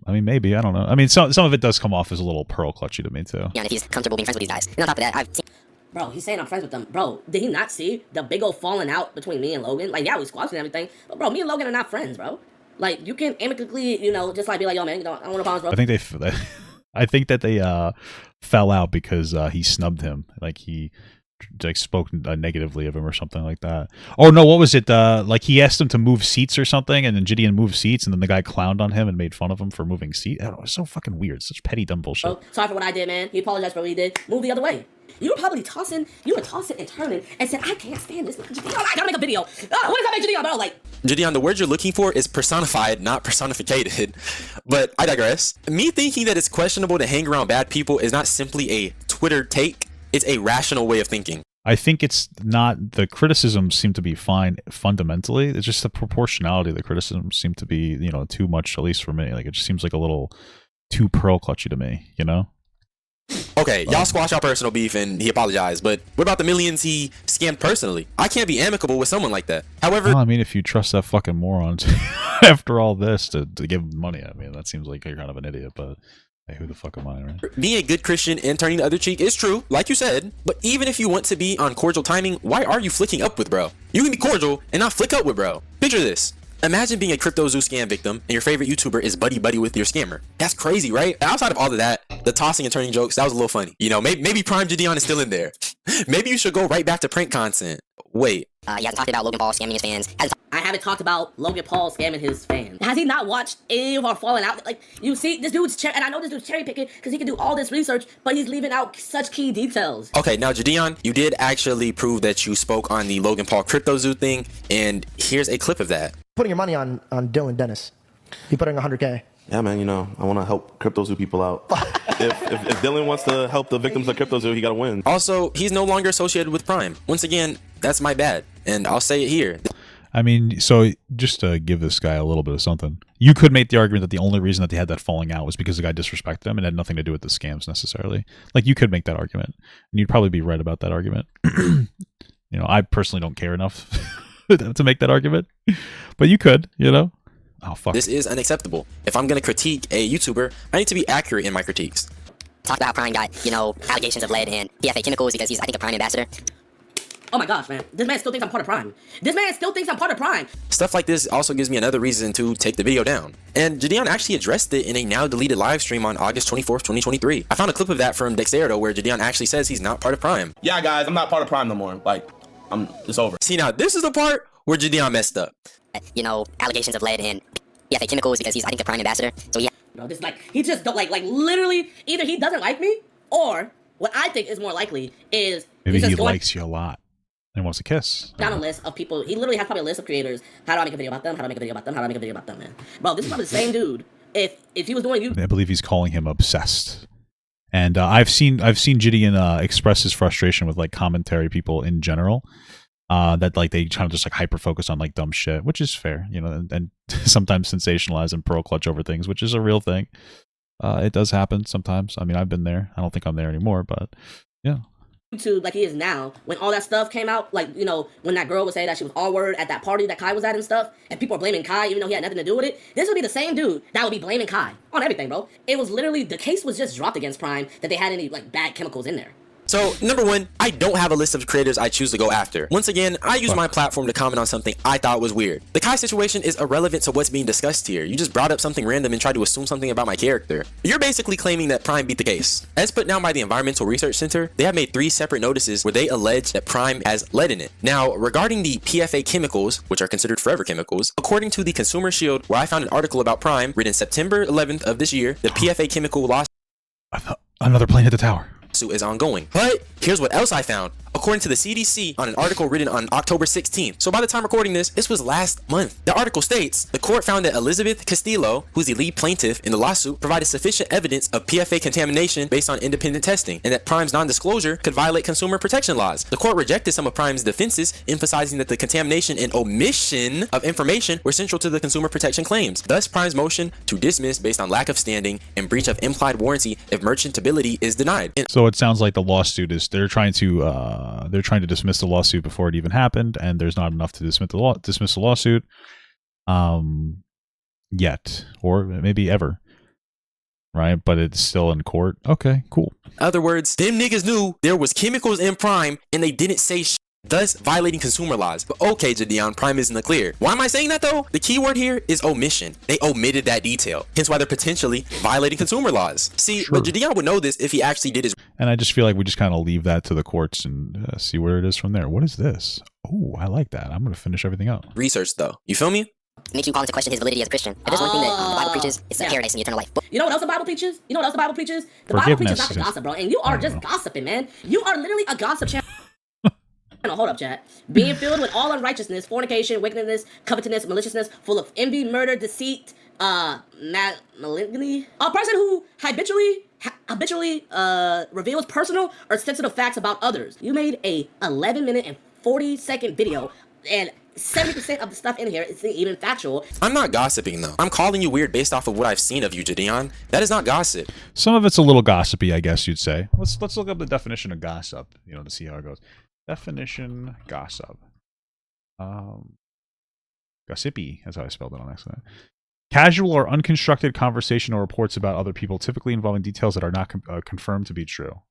I mean, maybe, I don't know. I mean, some of it does come off as a little pearl clutchy to me, too. Yeah, if he's comfortable being friends with these guys. And on top of that, I've seen... Bro, he's saying I'm friends with them. Bro, did he not see the big old falling out between me and Logan? Like, yeah, we squashed and everything. But, bro, me and Logan are not friends, bro. Like, you can amicably, just like be like, yo, man, I don't want to problems, bro. I think that they fell out because he snubbed him. Like, he spoke negatively of him or something like that. Oh no, what was it? Like he asked him to move seats or something, and then JiDion moved seats, and then the guy clowned on him and made fun of him for moving seats. It was so fucking weird. Such petty, dumb bullshit. Oh, sorry for what I did, man. He apologized for what he did. Move the other way. You were probably tossing and turning and said, I can't stand this. JiDion, I gotta make a video. What does that make JiDion, bro? Like, JiDion, the word you're looking for is personified, not personificated. But I digress. Me thinking that it's questionable to hang around bad people is not simply a Twitter take. It's a rational way of thinking. I think it's not, the criticisms seem to be fine fundamentally. It's just the proportionality of the criticisms seem to be, too much, at least for me. Like, it just seems like a little too pearl clutchy to me, Okay, y'all squash our personal beef and he apologized, but what about the millions he scammed personally? I can't be amicable with someone like that. However, well, I mean, if you trust that fucking moron after all this to give him money, I mean, that seems like you're kind of an idiot, but hey, who the fuck am I, right? Being a good Christian and turning the other cheek is true, like you said, but even if you want to be on cordial timing, why are you flicking up with bro? You can be cordial and not flick up with bro. Picture this. Imagine being a CryptoZoo scam victim and your favorite YouTuber is buddy with your scammer. That's crazy, right? Outside of all of that, the tossing and turning jokes, that was a little funny. Maybe Prime JiDion is still in there. Maybe you should go right back to prank content. Wait, He hasn't talked about Logan Paul scamming his fans. I haven't talked about Logan Paul scamming his fans. Has he not watched any of our falling out? Like, you see, this dude's and I know this dude's cherry picking because he can do all this research, but he's leaving out such key details. Okay, now JiDion, you did actually prove that you spoke on the Logan Paul crypto zoo thing, and here's a clip of that. Putting your money on Dylan Dennis. He put in 100K. Yeah, man, you know, I want to help Crypto Zoo people out. if Dylan wants to help the victims of Crypto Zoo, he got to win. Also, he's no longer associated with Prime. Once again, that's my bad, and I'll say it here. I mean, so just to give this guy a little bit of something, you could make the argument that the only reason that they had that falling out was because the guy disrespected him and had nothing to do with the scams necessarily. Like, you could make that argument, and you'd probably be right about that argument. You know, I personally don't care enough to make that argument, but you could, you know. Oh, fuck. This is unacceptable. If I'm going to critique a YouTuber, I need to be accurate in my critiques. Talked about Prime got, you know, allegations of lead and PFA chemicals because he's, I think, a Prime ambassador. Oh my gosh, man. This man still thinks I'm part of Prime. This man still thinks I'm part of Prime. Stuff like this also gives me another reason to take the video down. And JiDion actually addressed it in a now deleted live stream on August 24th, 2023. I found a clip of that from Dexerto where JiDion actually says he's not part of Prime. Yeah, guys, I'm not part of Prime no more. Like, it's over. See, now this is the part where JiDion messed up. You know, allegations of lead and PFA chemicals because he's, I think, a Prime ambassador. So yeah. No, this like he just don't like literally either he doesn't like me or what I think is more likely is Maybe he's he just going likes you a lot and wants a kiss. down a list of people. He literally has probably a list of creators. How do I make a video about them? How do I make a video about them? How do I make a video about them, man? Bro, this is probably the same dude. If he was doing you, I believe he's calling him obsessed. And I've seen JiDion express his frustration with like commentary people in general. That like they kind of just like hyper focus on like dumb shit, which is fair, you know, and sometimes sensationalize and pearl clutch over things, which is a real thing. It does happen sometimes. I mean, I've been there. I don't think I'm there anymore, but yeah. YouTube like he is now, when all that stuff came out, like, you know, when that girl was saying that she was all word at that party that Kai was at and stuff, and people are blaming Kai even though he had nothing to do with it, this would be the same dude that would be blaming Kai on everything, bro. It was literally, the case was just dropped against Prime that they had any like bad chemicals in there. So, number one, I don't have a list of creators I choose to go after. Once again, I use my platform to comment on something I thought was weird. The Kai situation is irrelevant to what's being discussed here. You just brought up something random and tried to assume something about my character. You're basically claiming that Prime beat the case. As put down by the Environmental Research Center, they have made 3 separate notices where they allege that Prime has lead in it. Now, regarding the PFA chemicals, which are considered forever chemicals, according to the Consumer Shield, where I found an article about Prime, written September 11th of this year, the PFA chemical lawsuit Another plane hit the tower. is ongoing. But here's what else I found. According to the CDC, on an article written on October 16th, so by the time recording this was last month. The article states, the court found that Elizabeth Castillo, who's the lead plaintiff in the lawsuit, provided sufficient evidence of PFA contamination based on independent testing, and that Prime's non-disclosure could violate consumer protection laws. The court rejected some of Prime's defenses, emphasizing that the contamination and omission of information were central to the consumer protection claims. Thus, Prime's motion to dismiss based on lack of standing and breach of implied warranty if merchantability is denied. So it sounds like the lawsuit is they're trying to dismiss the lawsuit before it even happened, and there's not enough to dismiss the lawsuit yet, or maybe ever, right? But it's still in court. Okay, cool. In other words, them niggas knew there was chemicals in Prime and they didn't say shit, thus violating consumer laws. But okay, JiDion, Prime is in the clear. Why am I saying that though? The key word here is omission. They omitted that detail, hence why they're potentially violating consumer laws. See, Sure. but JiDion would know this if he actually did his And I just feel like we just kind of leave that to the courts and see where it is from there. What is this? Oh, I like that. I'm going to finish everything out. research though. You feel me? Makes you call into question his validity as a Christian. If there's one thing that the Bible preaches, it's Yeah. paradise and eternal life. You know what else the Bible preaches? You know what else the Bible preaches? The Bible preaches not the Forgiveness. gossip, bro. And you are I don't just know. gossiping, man. You are literally a gossip channel. Hold up, chat. Being filled with all unrighteousness, fornication, wickedness, covetousness, maliciousness, full of envy, murder, deceit, malignity. A person who habitually reveals personal or sensitive facts about others. You made a 11-minute and 40-second video, and 70% of the stuff in here isn't even factual. I'm not gossiping though. I'm calling you weird based off of what I've seen of you, JiDion. That is not gossip. Some of it's a little gossipy, I guess you'd say. Let's look up the definition of gossip, you know, to see how it goes. Definition gossip. Gossipy, that's how I spelled it on accident. Casual or unconstructed conversation or reports about other people, typically involving details that are not confirmed to be true.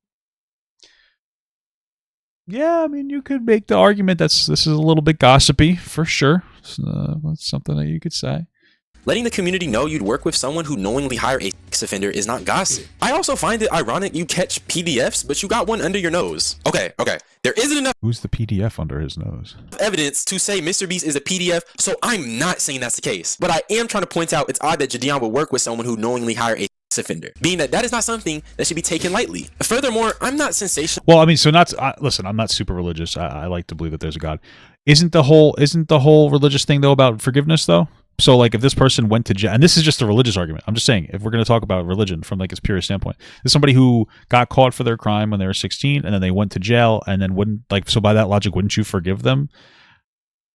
Yeah, I mean, you could make the argument this is a little bit gossipy, for sure. That's something that you could say. Letting the community know you'd work with someone who knowingly hired a sex offender is not gossip. I also find it ironic you catch PDFs, but you got one under your nose. Okay, there isn't enough Who's the PDF under his nose? evidence to say Mr. Beast is a PDF, so I'm not saying that's the case. But I am trying to point out it's odd that JiDion would work with someone who knowingly hired a sex offender, being that is not something that should be taken lightly. Furthermore, I'm not sensational. Well, I mean, so listen, I'm not super religious. I like to believe that there's a God. Isn't the whole religious thing though about forgiveness though? So like if this person went to jail, and this is just a religious argument, I'm just saying, if we're going to talk about religion from like its purest standpoint, there's somebody who got caught for their crime when they were 16 and then they went to jail and then wouldn't, like, so by that logic, wouldn't you forgive them?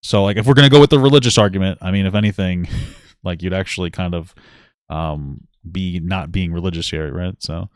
So like if we're going to go with the religious argument, I mean, if anything, like you'd actually kind of be not being religious here, right? So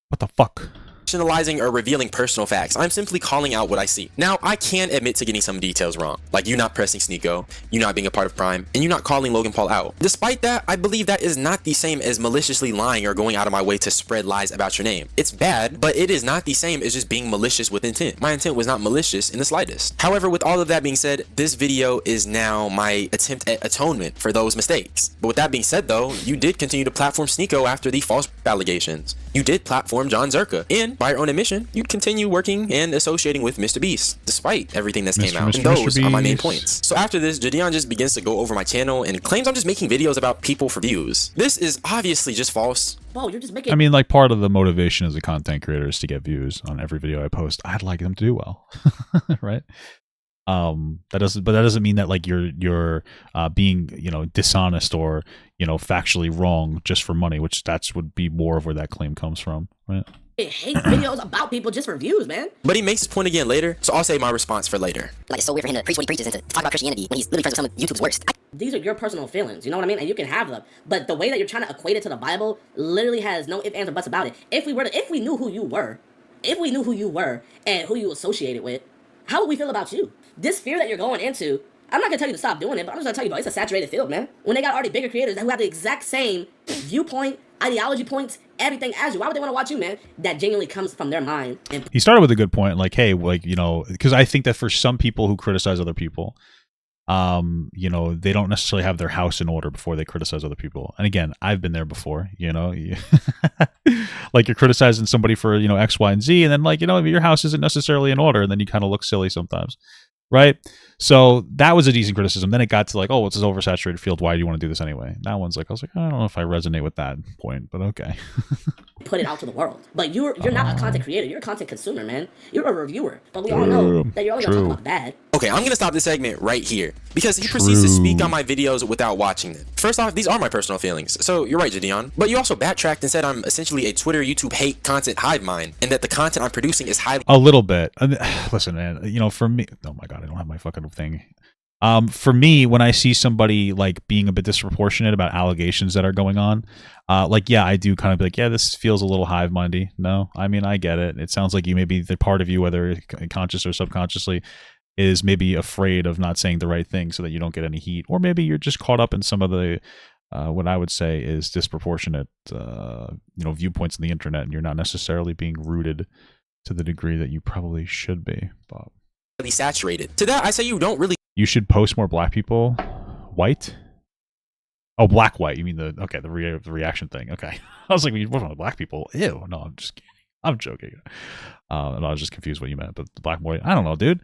what the fuck? Analyzing or revealing personal facts. I'm simply calling out what I see. Now, I can admit to getting some details wrong, like you not pressing Sneeko, you not being a part of Prime, and you not calling Logan Paul out. Despite that, I believe that is not the same as maliciously lying or going out of my way to spread lies about your name. It's bad, but it is not the same as just being malicious with intent. My intent was not malicious in the slightest. However, with all of that being said, this video is now my attempt at atonement for those mistakes. But with that being said though, you did continue to platform Sneeko after the false allegations. You did platform John Zerka, and by your own admission, you'd continue working and associating with Mr. Beast, despite everything that's came out. And those are my main points. So after this, JiDion just begins to go over my channel and claims I'm just making videos about people for views. This is obviously just false. Bro, you're just making... I mean, like, part of the motivation as a content creator is to get views on every video I post. I'd like them to do well, right? That doesn't mean that like you're being, you know, dishonest or, you know, factually wrong just for money, which would be more of where that claim comes from, right? I hate videos about people just for views, man. But he makes his point again later, so I'll save my response for later. Like, it's so weird for him to preach what he preaches and to talk about Christianity when he's literally friends with some of YouTube's worst. These are your personal feelings, you know what I mean? And you can have them. But the way that you're trying to equate it to the Bible literally has no ifs, ands, or buts about it. If we knew who you were and who you associated with, how would we feel about you? This fear that you're going into, I'm not gonna tell you to stop doing it, but I'm just gonna tell you, bro, it's a saturated field, man. When they got already bigger creators who have the exact same viewpoint, ideology points, everything as you, why would they want to watch you, man? That genuinely comes from their mind. And he started with a good point, like, hey, like, you know, because I think that for some people who criticize other people, you know, they don't necessarily have their house in order before they criticize other people. And again, I've been there before, you know, like you're criticizing somebody for, you know, X, Y, and Z, and then like, you know, your house isn't necessarily in order, and then you kind of look silly sometimes. Right? So that was a decent criticism. Then it got to like, oh, it's this oversaturated field. Why do you want to do this anyway? That one's like, I was like, I don't know if I resonate with that point, but okay. put it out to the world. But you're not a content creator. You're a content consumer, man. You're a reviewer. But we all know that you're only going to talk about bad. Okay, I'm gonna stop this segment right here because he proceeds to speak on my videos without watching them. First off, these are my personal feelings, so you're right, JiDion. But you also backtracked and said I'm essentially a Twitter, YouTube hate content hive mind, and that the content I'm producing is highly... A little bit. I mean, listen, man, you know, for me... Oh my god, I don't have my fucking thing. For me, when I see somebody like being a bit disproportionate about allegations that are going on, like, yeah, I do kind of be like, yeah, this feels a little hive mindy. No, I mean, I get it. It sounds like you maybe the part of you, whether conscious or subconsciously, is maybe afraid of not saying the right thing so that you don't get any heat, or maybe you're just caught up in some of the what I would say is disproportionate you know, viewpoints on the internet, and you're not necessarily being rooted to the degree that you probably should be, Bob. Saturated. To that, I say you don't really... You should post more black people. White? Oh, black white. You mean the reaction thing? Okay. I was like, you post more black people. Ew. No, I'm just kidding. I'm joking. And I was just confused what you meant. But the black boy, I don't know, dude.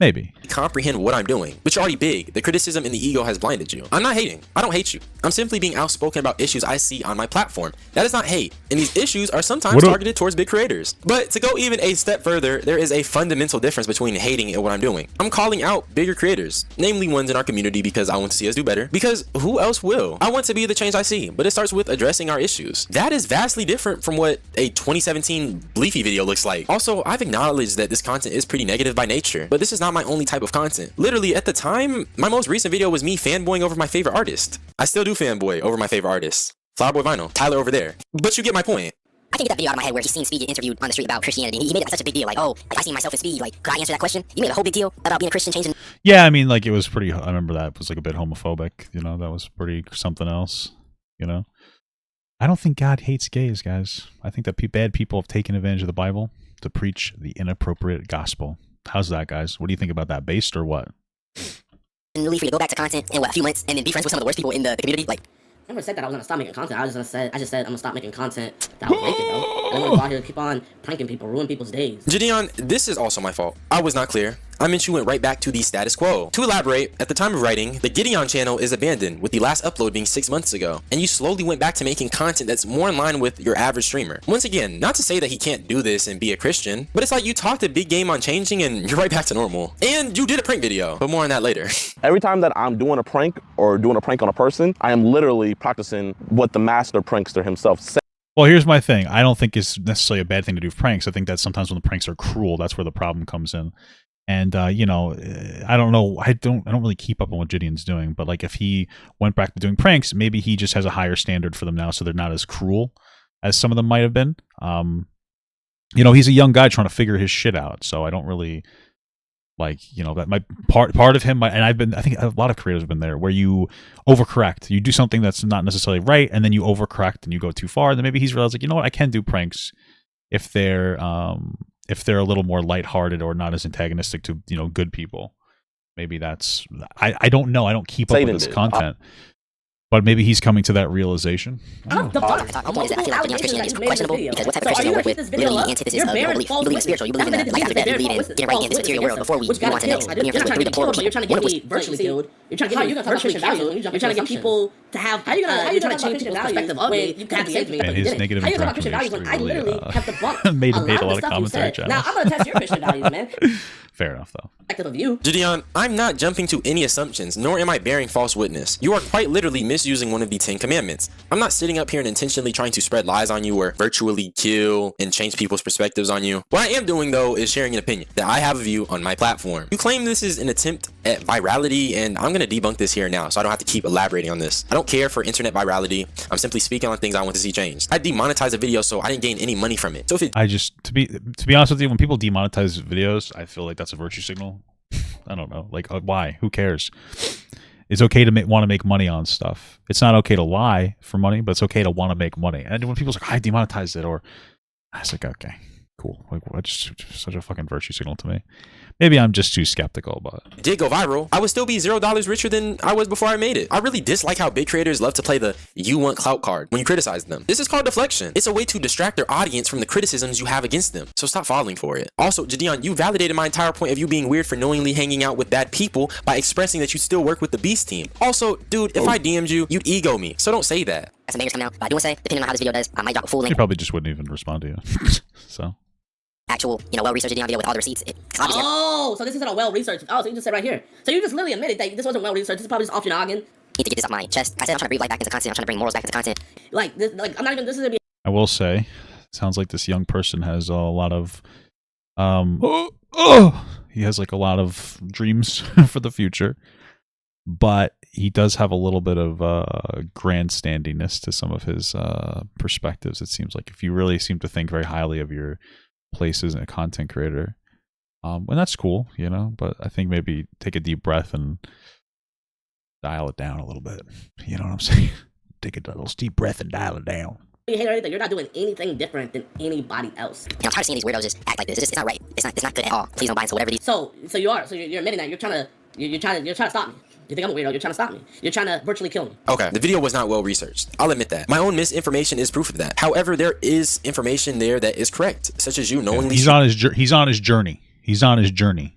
Maybe. Comprehend what I'm doing, but you're already big. The criticism and the ego has blinded you. I'm not hating. I don't hate you. I'm simply being outspoken about issues I see on my platform. That is not hate. And these issues are sometimes targeted towards big creators. But to go even a step further, there is a fundamental difference between hating and what I'm doing. I'm calling out bigger creators, namely ones in our community, because I want to see us do better. Because who else will? I want to be the change I see, but it starts with addressing our issues. That is vastly different from what a 2017 Bleefy video looks like. Also, I've acknowledged that this content is pretty negative by nature, but this is not my only type of content. Literally, at the time, my most recent video was me fanboying over my favorite artist. I still do fanboy over my favorite artist. Flowerboy Vinyl, Tyler over there. But you get my point. I can't get that video out of my head where he's seen Speed get interviewed on the street about Christianity. He made it such a big deal, like, oh, like, I see myself in Speed. Like, could I answer that question? You made a whole big deal about being a Christian changing. Yeah, I mean, like, it was pretty. I remember that was like a bit homophobic. You know, that was pretty something else. You know, I don't think God hates gays, guys. I think that bad people have taken advantage of the Bible to preach the inappropriate gospel. How's that, guys? What do you think about that? Based or what? And really free to go back to content in what, a few months and then be friends with some of the worst people in the community. Like, never said that I was gonna stop making content. I just said I'm gonna stop making content that I was making, bro. I don't want to go out here keep on pranking people, ruin people's days. JiDion, this is also my fault. I was not clear. I meant you went right back to the status quo. To elaborate, at the time of writing, the JiDion channel is abandoned, with the last upload being 6 months ago, and you slowly went back to making content that's more in line with your average streamer. Once again, not to say that he can't do this and be a Christian, but it's like you talked a big game on changing and you're right back to normal. And you did a prank video, but more on that later. Every time that I'm doing a prank or doing a prank on a person, I am literally practicing what the master prankster himself said. Well, here's my thing. I don't think it's necessarily a bad thing to do with pranks. I think that sometimes when the pranks are cruel, that's where the problem comes in. And you know, I don't know. I don't really keep up on what JiDion's doing. But like, if he went back to doing pranks, maybe he just has a higher standard for them now, so they're not as cruel as some of them might have been. You know, he's a young guy trying to figure his shit out. So I don't really like, you know, that my part of him. And I think a lot of creators have been there, where you overcorrect. You do something that's not necessarily right, and then you overcorrect and you go too far. And then maybe he's realized, like, you know what, I can do pranks if they're a little more lighthearted or not as antagonistic to, you know, good people. Maybe that's, I don't know. I don't keep up with this content. But maybe he's coming to that realization. The point is that I feel like JiDion's Christianity is questionable, because what type of Christians you work with really the antithesis of your belief. You believe in spiritual, you believe in the life after death, you believe in getting right in this material world before we move on to the next. You're trying to get people, you're trying to get me virtually killed. You're trying to get me virtually killed. You're trying to get people to have, how you trying to change people's perspective of me, you have to save me. And his negative how you talk about Christian values when I literally have debunked made a a lot lot of of stuff you commentary said. Now I'm gonna test your Christian values, man. Fair enough, though. Of you. JiDion, I'm not jumping to any assumptions, nor am I bearing false witness. You are quite literally misusing one of the 10 commandments. I'm not sitting up here and intentionally trying to spread lies on you or virtually kill and change people's perspectives on you. What I am doing, though, is sharing an opinion that I have of you on my platform. You claim this is an attempt at virality, and I'm going to debunk this here now, so I don't have to keep elaborating on this. I don't care for internet virality. I'm simply speaking on things I want to see changed. I demonetized a video, so I didn't gain any money from it. So if it to be honest with you, when people demonetize videos, I feel like that's a virtue signal. I don't know. Like, why? Who cares? It's okay to want to make money on stuff. It's not okay to lie for money, but it's okay to want to make money. And when people's like, I demonetized it, or I was like, okay, cool. Like, what? Just such a fucking virtue signal to me. Maybe I'm just too skeptical, but it did go viral, I would still be $0 richer than I was before I made it. I really dislike how big creators love to play the you want clout card when you criticize them. This is called deflection. It's a way to distract their audience from the criticisms you have against them. So stop falling for it. Also, JiDion, you validated my entire point of you being weird for knowingly hanging out with bad people by expressing that you still work with the Beast team. Also, dude, if I DM'd you, you'd ego me. So don't say that. Got some bangers coming out, but I do want to say, depending on how this video does, I might drop a full link. he probably just wouldn't even respond to you. So. Actual, you know, well-researched JiDion video with all the receipts. Oh, so this isn't a well-researched. Oh, so you just said right here. So you just literally admitted that this wasn't well-researched. This is probably just off your noggin. Need to get this off my chest. I said I'm trying to breathe life back into content. I'm trying to bring morals back into content. Like this, like I'm not even. This is gonna be. I will say, it sounds like this young person has a lot of, he has like a lot of dreams for the future, but he does have a little bit of grandstandiness to some of his perspectives. It seems like if you really seem to think very highly of your place as a content creator, and that's cool, you know. But I think maybe take a deep breath and dial it down a little bit. You know what I'm saying? Take a little deep breath and dial it down. You hate anything. You're not doing anything different than anybody else. And I'm tired of seeing these weirdos just act like this. It's not right. It's not good at all. Please don't buy into whatever these. So you are. So you're admitting that you're trying to stop me. You think I'm a weirdo? You're trying to stop me. You're trying to virtually kill me. Okay, the video was not well researched. I'll admit that. My own misinformation is proof of that. However, there is information there that is correct, such as you knowingly. He's on his journey. He's on his journey.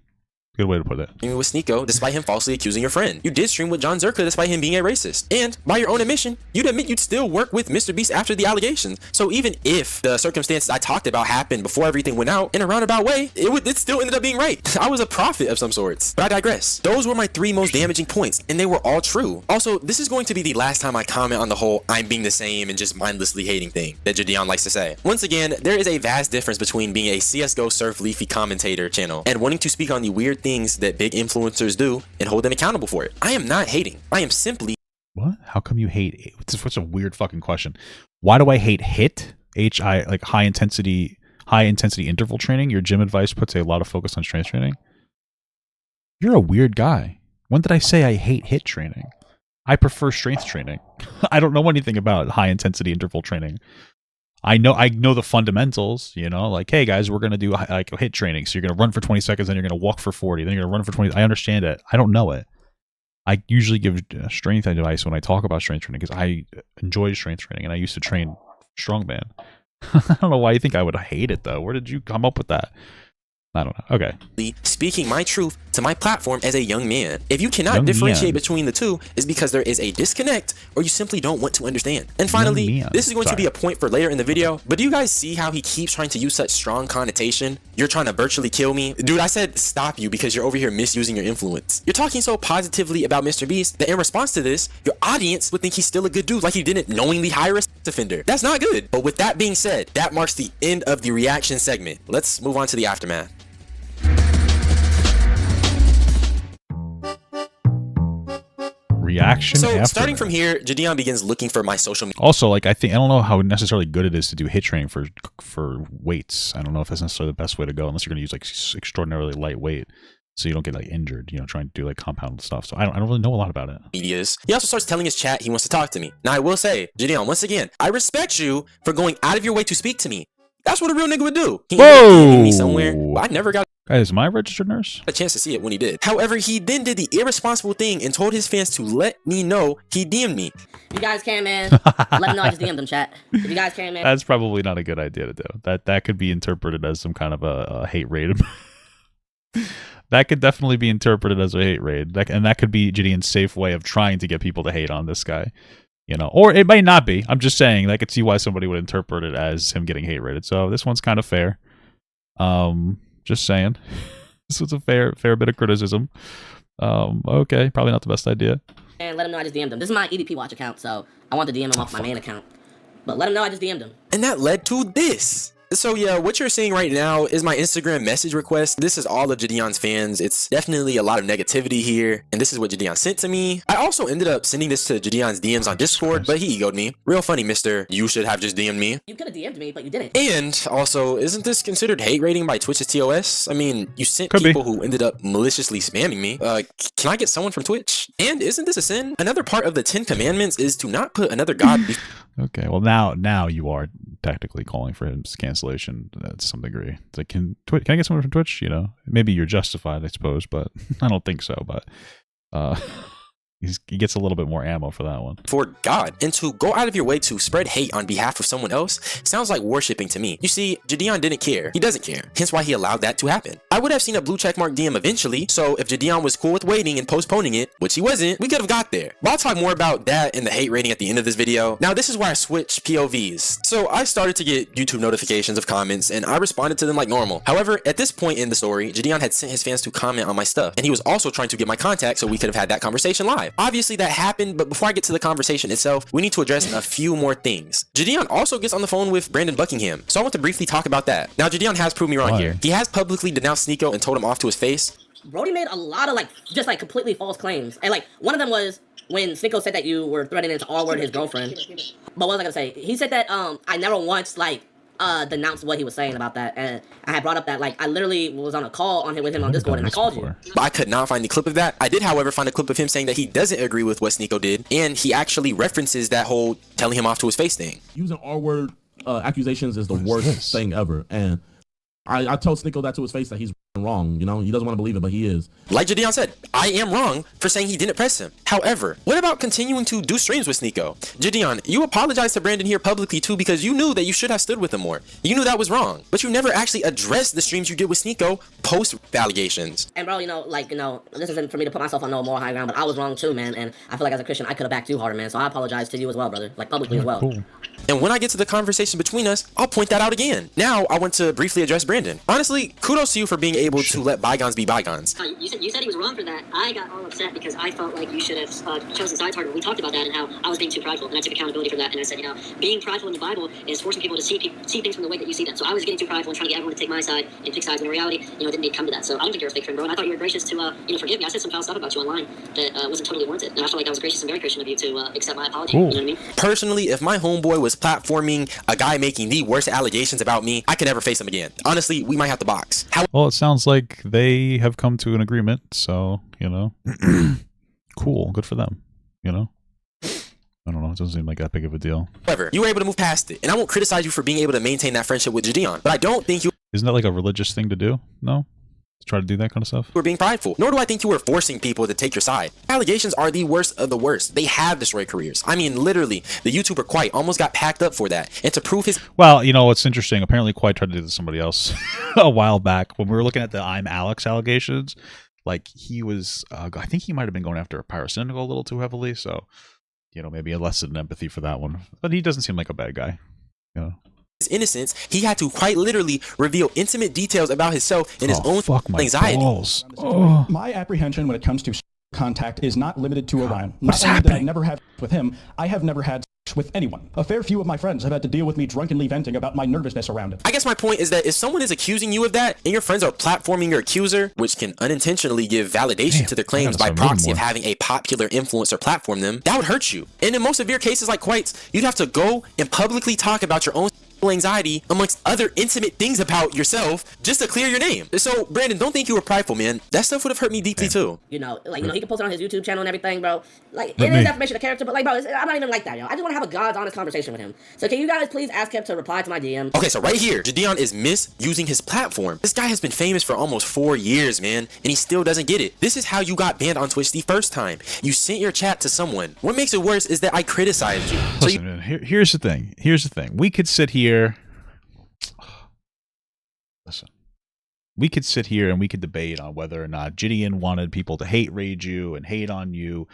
Good way to put it. With Sneeko, despite him falsely accusing your friend. You did stream with John Zerka despite him being a racist. And by your own admission, you'd admit you'd still work with Mr. Beast after the allegations. So even if the circumstances I talked about happened before everything went out in a roundabout way, it still ended up being right. I was a prophet of some sorts. But I digress. Those were my 3 most damaging points, and they were all true. Also, this is going to be the last time I comment on the whole I'm being the same and just mindlessly hating thing that JiDion likes to say. Once again, there is a vast difference between being a CSGO Surf Leafy commentator channel and wanting to speak on the weird things that big influencers do and hold them accountable for it. I am not hating. I am simply... What? How come you hate... What's a weird fucking question. Why do I hate HIT? H-I, like high intensity interval training? Your gym advice puts a lot of focus on strength training? You're a weird guy. When did I say I hate HIT training? I prefer strength training. I don't know anything about high intensity interval training. I know the fundamentals, you know, like, hey guys, we're going to do like HIT training. So you're going to run for 20 seconds, then you're going to walk for 40, then you're going to run for 20. I understand it. I don't know it. I usually give strength advice when I talk about strength training because I enjoy strength training and I used to train strongman. I don't know why you think I would hate it though. Where did you come up with that? I don't know. Okay. Speaking my truth to my platform as a young man. If you cannot differentiate between the two, is because there is a disconnect or you simply don't want to understand. And finally, this is going to be a point for later in the video, but do you guys see how he keeps trying to use such strong connotation? You're trying to virtually kill me. Dude, I said stop you because you're over here misusing your influence. You're talking so positively about Mr. Beast that in response to this, your audience would think he's still a good dude, like he didn't knowingly hire a offender. That's not good. But with that being said, that marks the end of the reaction segment. Let's move on to the aftermath. Reaction. So starting from here, JiDion begins looking for my social media. Also, like I don't know how necessarily good it is to do hit training for weights. I don't know if that's necessarily the best way to go unless you're going to use like extraordinarily light weight, so you don't get like injured. You know, trying to do like compound stuff. So I don't really know a lot about it. He also starts telling his chat he wants to talk to me. Now I will say, JiDion, once again, I respect you for going out of your way to speak to me. That's what a real nigga would do. He ended up me somewhere, but I never got Guys, am I a registered nurse? a chance to see it when he did. However, he then did the irresponsible thing and told his fans to let me know he DM'd me. If you guys can, man, let me know I just DM'd them, chat. If you guys can, man. That's probably not a good idea to do. That could be interpreted as some kind of a hate raid. That could definitely be interpreted as a hate raid. And that could be JiDion's safe way of trying to get people to hate on this guy. You know, or it might not be. I'm just saying I could see why somebody would interpret it as him getting hate rated. So this one's kind of fair. Just saying. This was a fair bit of criticism. Okay, probably not the best idea. And let him know I just DM'd him. This is my EDP watch account, so I want to DM him off my main account. But let him know I just DM'd him. And that led to this. So yeah, what you're seeing right now is my Instagram message request. This is all of JiDion's fans. It's definitely a lot of negativity here. And this is what JiDion sent to me. I also ended up sending this to JiDion's DMs on Discord, but he egoed me. Real funny, mister. You should have just DM'd me. You could have DM'd me, but you didn't. And also, isn't this considered hate rating by Twitch's TOS? I mean, you sent people who ended up maliciously spamming me. Can I get someone from Twitch? And isn't this a sin? Another part of the 10 Commandments is to not put another god Okay, well now you are technically calling for his cancellation to some degree. It's like, can I get someone from Twitch? You know, maybe you're justified, I suppose, but I don't think so. But he gets a little bit more ammo for that one. For God, and to go out of your way to spread hate on behalf of someone else sounds like worshipping to me. You see, JiDion didn't care. He doesn't care. Hence why he allowed that to happen. I would have seen a blue checkmark DM eventually, so if JiDion was cool with waiting and postponing it, which he wasn't, we could have got there. But I'll talk more about that and the hate rating at the end of this video. Now, this is where I switch POVs. So I started to get YouTube notifications of comments, and I responded to them like normal. However, at this point in the story, JiDion had sent his fans to comment on my stuff, and he was also trying to get my contact so we could have had that conversation live. Obviously, that happened, but before I get to the conversation itself, we need to address a few more things. JiDion also gets on the phone with Brandon Buckingham, so I want to briefly talk about that. Now, JiDion has proved me wrong here. He has publicly denounced Sneeko and told him off to his face. Brody made a lot of just completely false claims. And one of them was when Sneeko said that you were threatening to R-word his girlfriend. But what was I gonna say? He said that I never once denounced what he was saying about that, and I had brought up that I literally was on a call with him on Discord, and I called you. But I could not find the clip of that. I did, however, find a clip of him saying that he doesn't agree with what Sneeko did, and he actually references that whole telling him off to his face thing. Using R-word accusations is the worst thing ever, and I told Sneeko that to his face that he's wrong. You know, he doesn't want to believe it, but he is. Like JiDion said, I am wrong for saying he didn't press him. However, what about continuing to do streams with Sneeko? JiDion, you apologized to Brandon here publicly too because you knew that you should have stood with him more. You knew that was wrong, but you never actually addressed the streams you did with Sneeko post allegations. And bro, this isn't for me to put myself on no more high ground, but I was wrong too, man. And I feel like as a Christian, I could have backed you harder, man. So I apologize to you as well, brother. Publicly as well. Cool. And when I get to the conversation between us, I'll point that out again. Now, I want to briefly address Brandon. Honestly, kudos to you for being able to let bygones be bygones. You said he was wrong for that. I got all upset because I felt like you should have chosen sides harder. We talked about that and how I was being too prideful, and I took accountability for that. And I said, being prideful in the Bible is forcing people to see things from the way that you see them. So I was getting too prideful and trying to get everyone to take my side and pick sides. When in reality, it didn't need to come to that. So I don't think you're a fake friend, bro. And I thought you were gracious to, forgive me. I said some foul stuff about you online that wasn't totally warranted. And I felt like that was gracious and very Christian of you to accept my apology. Cool. You know what I mean? Personally, if my homeboy was platforming a guy making the worst allegations about me, I could never face him again. Honestly, we might have to box. Well, it sounds like they have come to an agreement, so, cool. Good for them, I don't know. It doesn't seem like that big of a deal. However, you were able to move past it, and I won't criticize you for being able to maintain that friendship with JiDion, but I don't think you... Isn't that like a religious thing to do? No? try to do that kind of stuff. You were being prideful, nor do I think you were forcing people to take your side. Allegations are the worst of the worst. They have destroyed careers. I mean, literally, the YouTuber Quite almost got packed up for that. And to prove his... Well, you know, what's interesting, apparently Quite tried to do this to somebody else a while back. When we were looking at the I'm Alex allegations, like, he was, I think he might have been going after Pyrocynical a little too heavily, so, you know, maybe a lesson in empathy for that one. But he doesn't seem like a bad guy, you know. His innocence, he had to quite literally reveal intimate details about himself and his own anxiety. Balls. Oh. My apprehension when it comes to contact is not limited to Orion. What's Not only happening? did I never have with him, I have never had with anyone. A fair few of my friends have had to deal with me drunkenly venting about my nervousness around it. I guess my point is that if someone is accusing you of that and your friends are platforming your accuser, which can unintentionally give validation to their claims by proxy of having a popular influencer platform them, that would hurt you. And in most severe cases like Quite's, you'd have to go and publicly talk about your own anxiety amongst other intimate things about yourself just to clear your name. So Brandon, don't think you were prideful, man. That stuff would have hurt me deeply too. You know, like, you know, he can post it on his YouTube channel and everything, bro. Like, it is defamation of character, but like, bro, I'm not even like that, yo. I just want to have a God's honest conversation with him. So can you guys please ask him to reply to my DM? Okay, so right here, JiDion is misusing his platform. This guy has been famous for almost 4 years, man, and he still doesn't get it. This is how you got banned on Twitch the first time. You sent your chat to someone. What makes it worse is that I criticized you. So Listen, man, here's the thing. Here's the thing. We could sit here. Listen, we could sit here and we could debate on whether or not JiDion wanted people to hate raid you and hate on you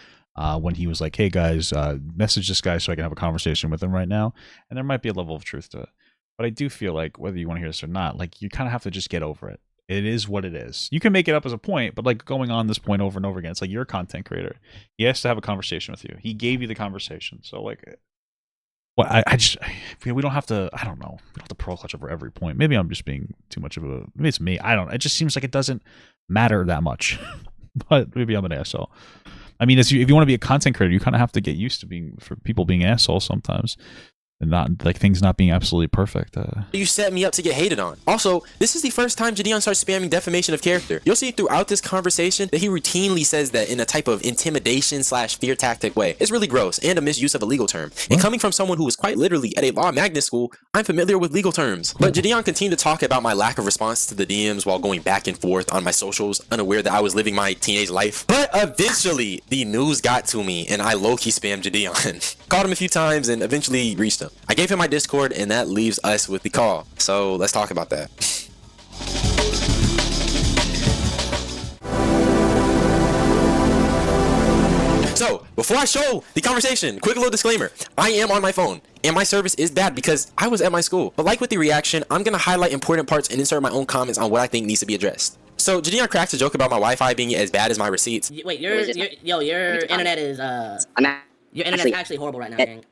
when he was like, hey guys, message this guy so I can have a conversation with him right now. And there might be a level of truth to it. But I do feel like whether you want to hear this or not, like you kind of have to just get over it. It is what it is. You can make it up as a point, but like going on this point over and over again, it's like you're a content creator. He has to have a conversation with you. He gave you the conversation. So like, well, we don't have to, I don't know. We don't have to pearl clutch over every point. Maybe I'm just being too much of a, maybe it's me. I don't know. It just seems like it doesn't matter that much. But maybe I'm an asshole. I mean, if you want to be a content creator, you kind of have to get used to for people being assholes sometimes. And not like things not being absolutely perfect. You set me up to get hated on. Also, this is the first time JiDion starts spamming defamation of character. You'll see throughout this conversation that he routinely says that in a type of intimidation / fear tactic way. It's really gross and a misuse of a legal term. And coming from someone who was quite literally at a law magnet school, I'm familiar with legal terms. But JiDion continued to talk about my lack of response to the DMs while going back and forth on my socials, unaware that I was living my teenage life. But eventually, the news got to me and I low-key spammed JiDion. Called him a few times and eventually reached him. I gave him my Discord and that leaves us with the call. So let's talk about that. So before I show the conversation, quick little disclaimer. I am on my phone and my service is bad because I was at my school. But like with the reaction, I'm going to highlight important parts and insert my own comments on what I think needs to be addressed. So JiDion cracks a joke about my Wi-Fi being as bad as my receipts. Wait, your internet is your internet's actually horrible right now, gang.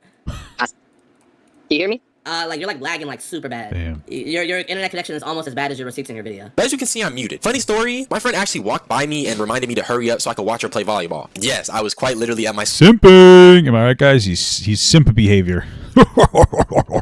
Do you hear me? Like you're like lagging like super bad. Damn. Your internet connection is almost as bad as your receipts in your video. But as you can see, I'm muted. Funny story, my friend actually walked by me and reminded me to hurry up so I could watch her play volleyball. Yes, I was quite literally at my simping. Am I right, guys? He's simp behavior.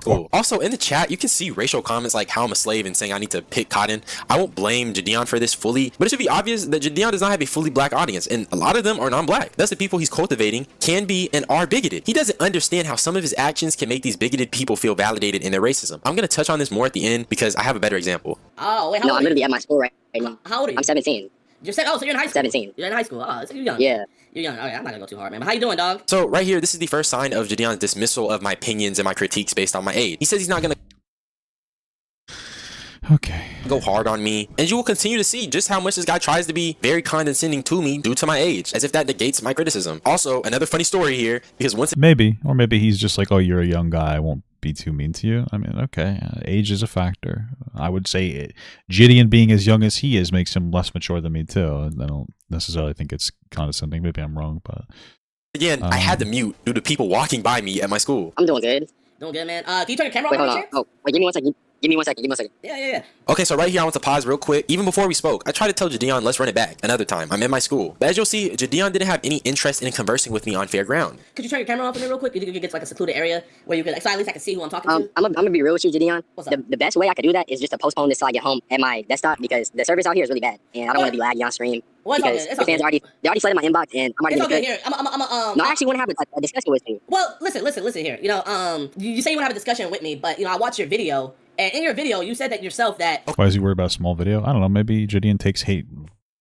Cool. Also, in the chat, you can see racial comments like how I'm a slave and saying I need to pick cotton. I won't blame JiDion for this fully, but it should be obvious that JiDion does not have a fully black audience, and a lot of them are non-black. Thus, the people he's cultivating can be and are bigoted. He doesn't understand how some of his actions can make these bigoted people feel validated in their racism. I'm going to touch on this more at the end because I have a better example. Oh, wait, No, I'm gonna be at my school right now. How old are you? I'm 17. You're oh, so you're in high school. 17. You're in high school. Oh, so you're young. Yeah. You're young. Okay, I'm not gonna go too hard, man. But how you doing, dog? So right here, this is the first sign of JiDion's dismissal of my opinions and my critiques based on my age. He says he's not gonna go hard on me, and you will continue to see just how much this guy tries to be very condescending to me due to my age, as if that negates my criticism. Also, another funny story here, because once maybe he's just like, oh, you're a young guy, I won't be too mean to you. I mean, okay, age is a factor. I would say JiDion being as young as he is makes him less mature than me too, and I don't necessarily think it's condescending. Maybe I'm wrong, but again, I had to mute due to people walking by me at my school. I'm doing good. Doing good, man. Can you turn your camera Wait, on? hold on. Oh, wait, give me 1 second. Give me 1 second. Give me 1 second. Yeah. Okay, so right here, I want to pause real quick. Even before we spoke, I tried to tell JiDion, let's run it back another time. I'm in my school. But as you'll see, JiDion didn't have any interest in conversing with me on fair ground. Could you turn your camera on for me real quick? You think you could get to like a secluded area where you could, so at least I can see who I'm talking to? I'm gonna be real with you, JiDion. What's up? The best way I could do that is just to postpone this till I get home at my desktop because the service out here is really bad and I don't want to be laggy on stream. Well, it's because all good. the fans already flooded my inbox and I'm already It's okay. Here, No, I actually want to have a discussion with you. Well, listen here. You know, you say you want to have a discussion with me, but you know, I watched your video And in your video, you said that yourself that Why is he worried about a small video? I don't know. Maybe JiDion takes hate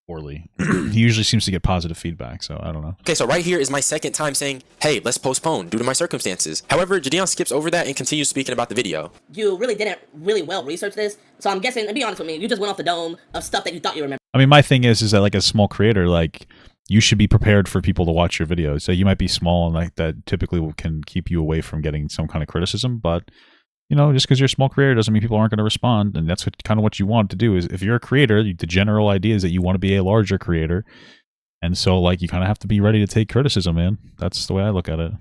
poorly. He usually seems to get positive feedback, so I don't know. Okay, so right here is my second time saying, hey, let's postpone due to my circumstances. However, JiDion skips over that and continues speaking about the video. you really didn't really well research this. So I'm guessing, and be honest with me, you just went off the dome of stuff that you thought you remembered. I mean, my thing is that like a small creator, like you should be prepared for people to watch your videos. So you might be small and like that typically can keep you away from getting some kind of criticism, but you know, just because you're a small creator doesn't mean people aren't going to respond. And that's what kind of what you want to do is if you're a creator, the general idea is that you want to be a larger creator. And so like you kind of have to be ready to take criticism, man. That's the way I look at it.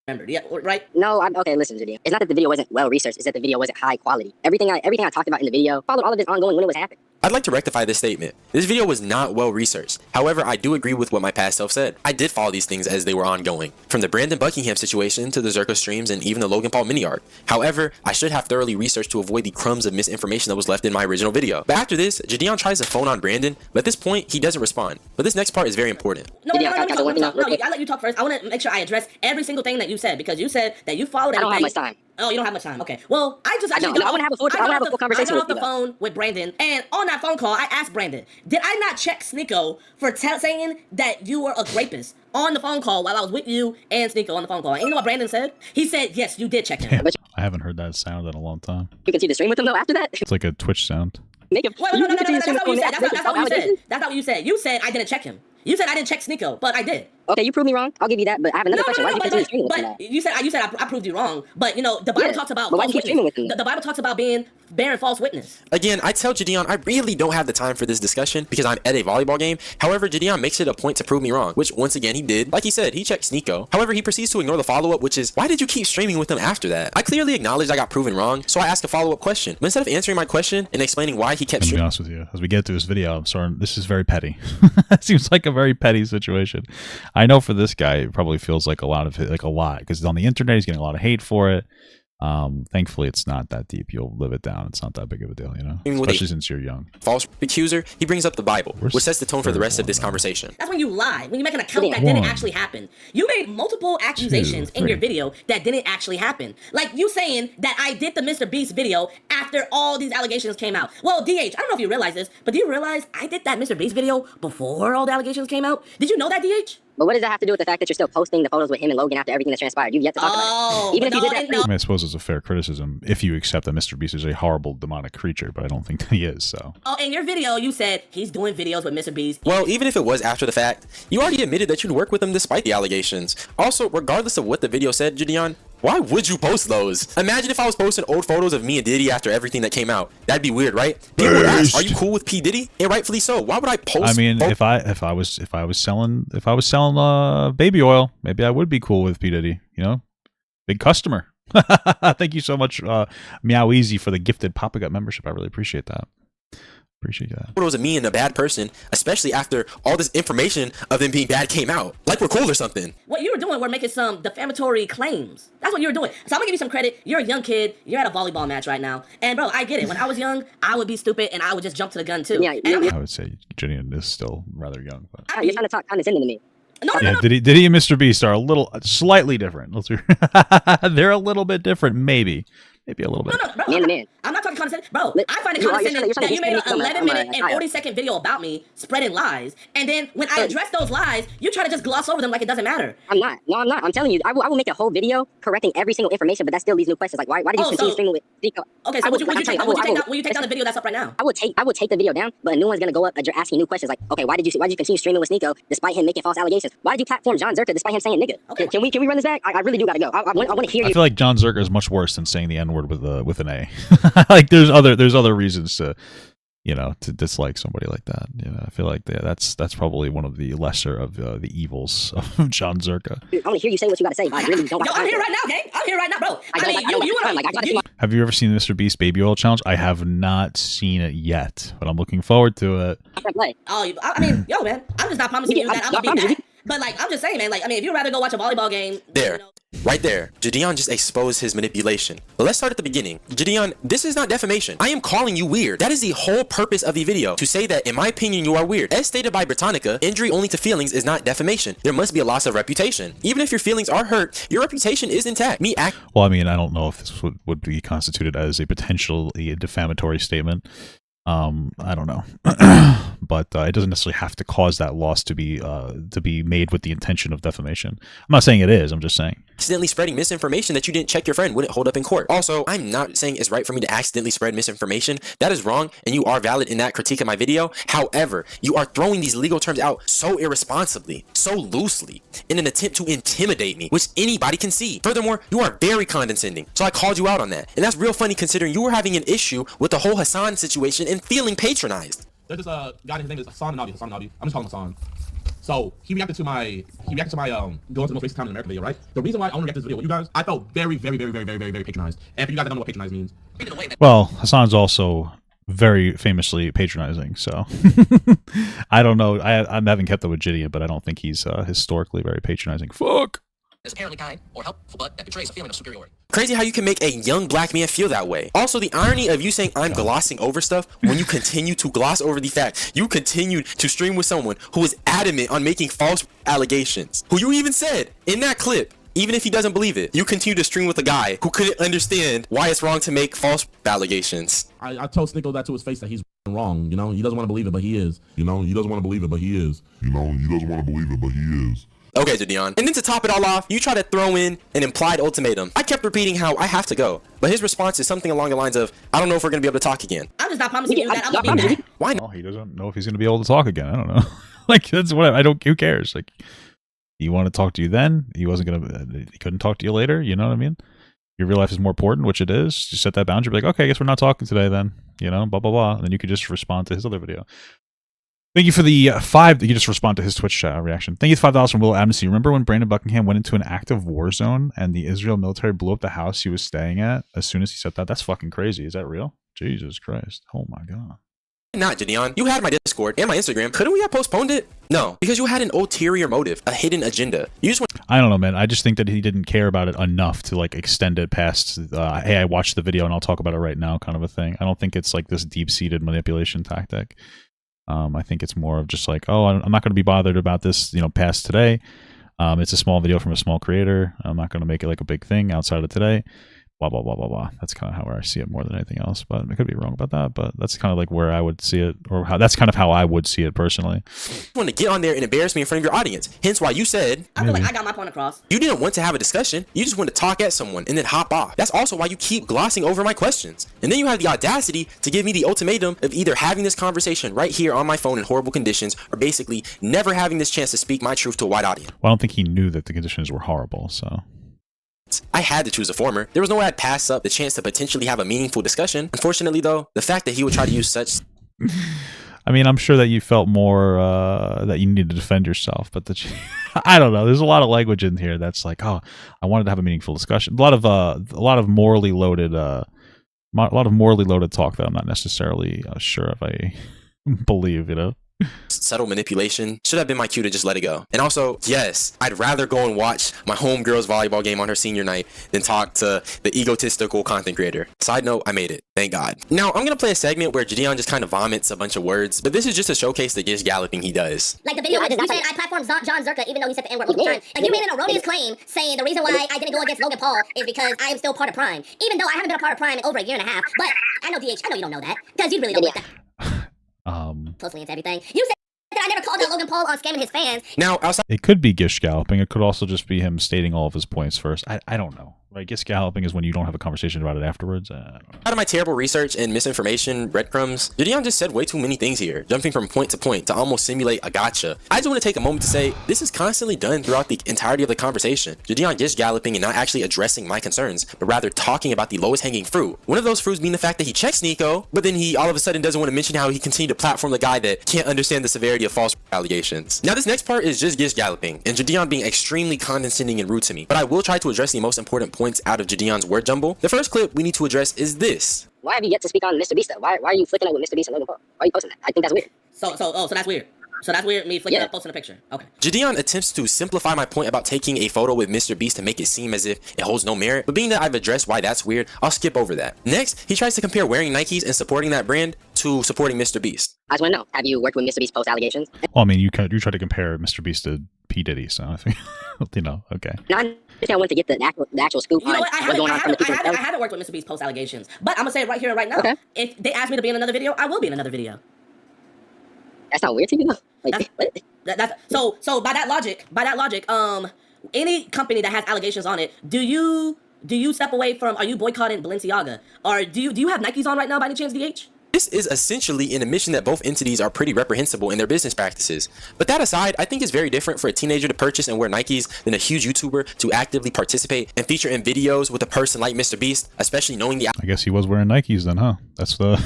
Remembered, yeah, right? No, okay, listen, JiDion. It's not that the video wasn't well researched, it's that the video wasn't high quality. Everything I talked about in the video followed all of this ongoing when it was happening. I'd like to rectify this statement. This video was not well researched. However, I do agree with what my past self said. I did follow these things as they were ongoing, from the Brandon Buckingham situation to the Zerko streams and even the Logan Paul mini arc. However, I should have thoroughly researched to avoid the crumbs of misinformation that was left in my original video. But after this, JiDion tries to phone on Brandon, but at this point, he doesn't respond. But this next part is very important. No, I'll let you talk first. I want to make sure I address every single thing that you said because you said that you followed everything. I don't have much time. Oh, you don't have much time. Okay. Well, I just actually I want to have a full conversation I got off the phone with Brandon, and on that phone call, I asked Brandon, did I not check Sneeko for saying that you were a rapist on the phone call while I was with you and Sneeko on the phone call? And you know what Brandon said? He said, yes, you did check him. Damn, I haven't heard that sound in a long time. You can see the stream with him though after that? It's like a Twitch sound. Make it. Wait, no, that's not what you said. That's not what you said. That's not what you said. You said I didn't check him. You said I didn't check Sneeko, but I did. Okay, you proved me wrong. I'll give you that, but I have another question. Why did you continue streaming with him? But you said I proved you wrong. But you know the Bible talks about but why false did you keep streaming with witness. him? The Bible talks about bearing false witness. Again, I tell JiDion I really don't have the time for this discussion because I'm at a volleyball game. However, JiDion makes it a point to prove me wrong, which once again he did. Like he said, he checked Sneeko. However, he proceeds to ignore the follow-up, which is, why did you keep streaming with him after that? I clearly acknowledged I got proven wrong, so I asked a follow-up question. But instead of answering my question and explaining why he kept To be streaming, honest with you, as we get to this video, I'm sorry, this is very petty. It seems like a very petty situation. I know for this guy, it probably feels like a lot because on the internet he's getting a lot of hate for it. Thankfully, it's not that deep. You'll live it down. It's not that big of a deal, you know, especially since you're young. false accuser, he brings up the Bible, which sets the tone for the rest of this conversation. That's when you lie. When you make an account that didn't actually happen. You made multiple accusations in your video that didn't actually happen. Like you saying that I did the Mr. Beast video after all these allegations came out. Well, DH, I don't know if you realize this, but do you realize I did that Mr. Beast video before all the allegations came out? Did you know that, DH? But what does that have to do with the fact that you're still posting the photos with him and Logan after everything that transpired? You've yet to talk about it. Even if you did that. I mean, I suppose it's a fair criticism if you accept that Mr. Beast is a horrible demonic creature, but I don't think that he is. So. Oh, in your video, you said he's doing videos with Mr. Beast. Well, even if it was after the fact, you already admitted that you'd work with him despite the allegations. Also, regardless of what the video said, JiDion, why would you post those? Imagine if I was posting old photos of me and Diddy after everything that came out. That'd be weird, right? People would ask, are you cool with P. Diddy? And rightfully so. Why would I post? I mean, if I was selling baby oil, maybe I would be cool with P. Diddy. You know, big customer. Thank you so much, Meow Easy, for the gifted Papa Gut membership. I really appreciate that. Appreciate that. Photos of me and a bad person, especially after all this information of them being bad came out. Like we're cool or something. What you were doing were making some defamatory claims. That's what you were doing. So I'm gonna give you some credit. You're a young kid. You're at a volleyball match right now. And bro, I get it. When I was young, I would be stupid and I would just jump to the gun too. Yeah, I would say JiDion is still rather young. But. You're trying to talk condescending to me. No. Diddy and Mr. Beast are slightly different. They're a little bit different, maybe a little bit. No, bro. Man to man. I'm not talking condescending. Bro, I find it condescending that you made an 11-minute and 40-second video about me spreading lies. And then when I address those lies, you try to just gloss over them like it doesn't matter. I'm not. No, I'm not. I'm telling you, I will make a whole video correcting every single information, but that still leaves new questions. Like, why did you continue streaming with Sneeko? Okay, so will you take down the video that's up right now? I would take the video down, but a new one's gonna go up asking new questions like, okay, why did you continue streaming with Sneeko despite him making false allegations? Why did you platform John Zerka despite him saying nigga? Okay. Can we run this back? I really do gotta go. I want to hear you. I feel like John Zerka is much worse than saying the N-word with an A. Like there's other reasons to dislike somebody like that. You know, I feel like that's probably one of the lesser of the evils of John Zerka. I want to hear you say what you got to say, but I really don't. Yo, I'm here right now, gang. I'm here right now, bro. Have you ever seen the Mr. Beast Baby Oil Challenge? I have not seen it yet, but I'm looking forward to it. Oh, I mean, yo, man, I'm just not promising you that I'm gonna be back. But like, I'm just saying, man. Like, I mean, if you'd rather go watch a volleyball game, there. Right there, JiDion just exposed his manipulation. But let's start at the beginning. JiDion, this is not defamation. I am calling you weird. That is the whole purpose of the video, to say that in my opinion you are weird. As stated by Britannica, injury only to feelings is not defamation. There must be a loss of reputation. Even if your feelings are hurt, your reputation is intact. Well, I mean, I don't know if this would be constituted as a potentially defamatory statement. I don't know, but it doesn't necessarily have to cause that loss to be made with the intention of defamation. I'm not saying it is. I'm just saying accidentally spreading misinformation that you didn't check your friend wouldn't hold up in court. Also, I'm not saying it's right for me to accidentally spread misinformation. That is wrong, and you are valid in that critique of my video. However, you are throwing these legal terms out so irresponsibly, so loosely, in an attempt to intimidate me, which anybody can see. Furthermore, you are very condescending, so I called you out on that. And that's real funny considering you were having an issue with the whole Hassan situation and feeling patronized. There's this guy, his name is Hassan Nabi. I'm just calling him Hassan. So he reacted to my going to the most racist time in America video, right? The reason why I only react to this video with you guys, I felt very patronized. And for you guys that don't know what patronized means. Well, Hassan's also very famously patronizing, so I don't know. I haven't kept up with JiDion, but I don't think he's historically very patronizing. Fuck. Is apparently kind or helpful, but that betrays a feeling of superiority. Crazy how you can make a young black man feel that way. Also, the irony of you saying I'm glossing over stuff when you continue to gloss over the fact you continued to stream with someone who was adamant on making false allegations, who you even said in that clip, even if he doesn't believe it, you continue to stream with a guy who couldn't understand why it's wrong to make false allegations. I told Snicko that to his face that he's wrong. You know, he doesn't want to believe it, but he is. Okay, JiDion. And then to top it all off, you try to throw in an implied ultimatum. I kept repeating how I have to go, but his response is something along the lines of, I don't know if we're going to be able to talk again. I'm just not promising you that I'm going to be back. Why not? Well, he doesn't know if he's going to be able to talk again. I don't know. Like, that's what I don't, who cares? Like, you want to talk to you then? He couldn't talk to you later. You know what I mean? Your real life is more important, which it is. Just set that boundary. Be like, okay, I guess we're not talking today then. You know, blah, blah, blah. And then you could just respond to his other video. Thank you for the 5. You just respond to his Twitch reaction. Thank you for $5 from Will Amnesty. Remember when Brandon Buckingham went into an active war zone and the Israel military blew up the house he was staying at as soon as he said that? That's fucking crazy. Is that real? Jesus Christ. Oh my God. Not, JiDion. You had my Discord and my Instagram. Couldn't we have postponed it? No, because you had an ulterior motive, a hidden agenda. You just want. I don't know, man. I just think that he didn't care about it enough to like extend it past, hey, I watched the video and I'll talk about it right now kind of a thing. I don't think it's like this deep-seated manipulation tactic. I think it's more of just like, oh, I'm not going to be bothered about this, you know, past today. It's a small video from a small creator. I'm not going to make it like a big thing outside of today. Blah, blah, blah, blah, blah. That's kind of how I see it more than anything else. But I could be wrong about that. But that's kind of like where I would see it, or that's kind of how I would see it personally. You want to get on there and embarrass me in front of your audience. Hence why you said, I feel like I got my point across. You didn't want to have a discussion. You just want to talk at someone and then hop off. That's also why you keep glossing over my questions. And then you have the audacity to give me the ultimatum of either having this conversation right here on my phone in horrible conditions, or basically never having this chance to speak my truth to a wide audience. Well, I don't think he knew that the conditions were horrible, so. I had to choose the former. There was no way I'd pass up the chance to potentially have a meaningful discussion. Unfortunately, though, the fact that he would try to use such... I mean, I'm sure that you felt more that you needed to defend yourself, but I don't know. There's a lot of language in here that's like, oh, I wanted to have a meaningful discussion. A lot of morally loaded talk that I'm not necessarily sure if I believe, you know. Subtle manipulation should have been my cue to just let it go. And also, yes, I'd rather go and watch my homegirl's volleyball game on her senior night than talk to the egotistical content creator. Side note, I made it. Thank God. Now, I'm gonna play a segment where JiDion just kind of vomits a bunch of words, but this is just to showcase the gish galloping he does. Like the video, you said I platformed John Zerka even though he said the N-word multiple times. Like you made an erroneous claim saying the reason why I didn't go against Logan Paul is because I am still part of Prime. Even though I haven't been a part of Prime in over a year and a half, but I know DH, I know you don't know that, because you really don't like that. Closely into everything. You said that I never called out Logan Paul on scamming his fans. Now, outside, it could be gish galloping. It could also just be him stating all of his points first. I don't know. Like, gish galloping is when you don't have a conversation about it afterwards. Out of my terrible research and misinformation breadcrumbs, JiDion just said way too many things here, jumping from point to point to almost simulate a gotcha. I just want to take a moment to say this is constantly done throughout the entirety of the conversation. JiDion gish galloping and not actually addressing my concerns, but rather talking about the lowest hanging fruit. One of those fruits being the fact that he checks Nico, but then he all of a sudden doesn't want to mention how he continued to platform the guy that can't understand the severity of false allegations. Now this next part is just gish galloping and JiDion being extremely condescending and rude to me, but I will try to address the most important points out of JiDion's word jumble. The first clip we need to address is this. Why have you yet to speak on Mr. Beast? Why are you flicking out with Mr. Beast and Logan Paul? Why are you posting that? I think that's weird. So that's weird. So that's weird. Me flicking up, posting a picture. Okay. JiDion attempts to simplify my point about taking a photo with Mr. Beast to make it seem as if it holds no merit, but being that I've addressed why that's weird, I'll skip over that. Next, he tries to compare wearing Nikes and supporting that brand to supporting Mr. Beast. I just want to know, have you worked with Mr. Beast post allegations? Well, I mean, you try to compare Mr. Beast to P. Diddy, so I think, you know, okay. Now, I want to get the actual scoop You know on what? what's going on from the people. I haven't worked with Mr. Beast post allegations, but I'm gonna say it right here and right now. Okay. If they ask me to be in another video, I will be in another video. That's not weird to you, though. Like, So by that logic, any company that has allegations on it, do you step away from? Are you boycotting Balenciaga, or do you have Nikes on right now by any chance, DH? This is essentially an admission that both entities are pretty reprehensible in their business practices. But that aside, I think it's very different for a teenager to purchase and wear Nikes than a huge YouTuber to actively participate and feature in videos with a person like Mr. Beast, especially knowing the I guess he was wearing Nikes then, huh? That's the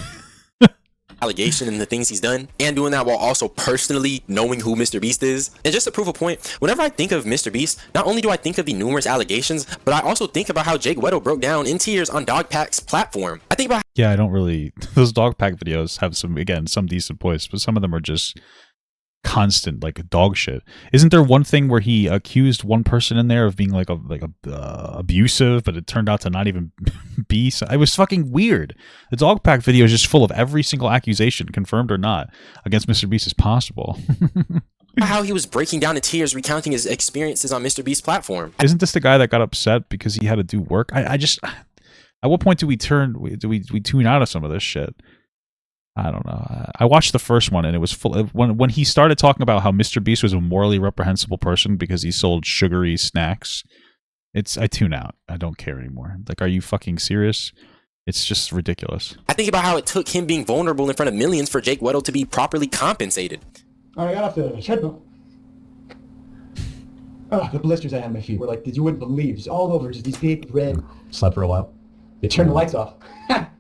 allegation and the things he's done, and doing that while also personally knowing who Mr. Beast is. And just to prove a point, whenever I think of Mr. Beast, not only do I think of the numerous allegations, but I also think about how Jake Weddle broke down in tears on Dogpack's platform. I think about yeah, I don't really. Those Dogpack videos have some decent points, but some of them are just constant like dog shit. Isn't there one thing where he accused one person in there of being like abusive, but it turned out to not even be? So, it was fucking weird. The Dogpack video is just full of every single accusation, confirmed or not, against Mr. Beast as possible. how he was breaking down in tears, recounting his experiences on Mr. Beast's platform. Isn't this the guy that got upset because he had to do work? I just, at what point do we tune out of some of this shit? I don't know. I watched the first one and it was full of, when he started talking about how Mr. Beast was a morally reprehensible person because he sold sugary snacks. I tune out. I don't care anymore. Like, are you fucking serious? It's just ridiculous. I think about how it took him being vulnerable in front of millions for Jake Weddle to be properly compensated. I got off the treadmill. Oh, the blisters I had on my feet were like, you wouldn't believe, just all over, just these big red. Slept for a while. They turned the lights off. And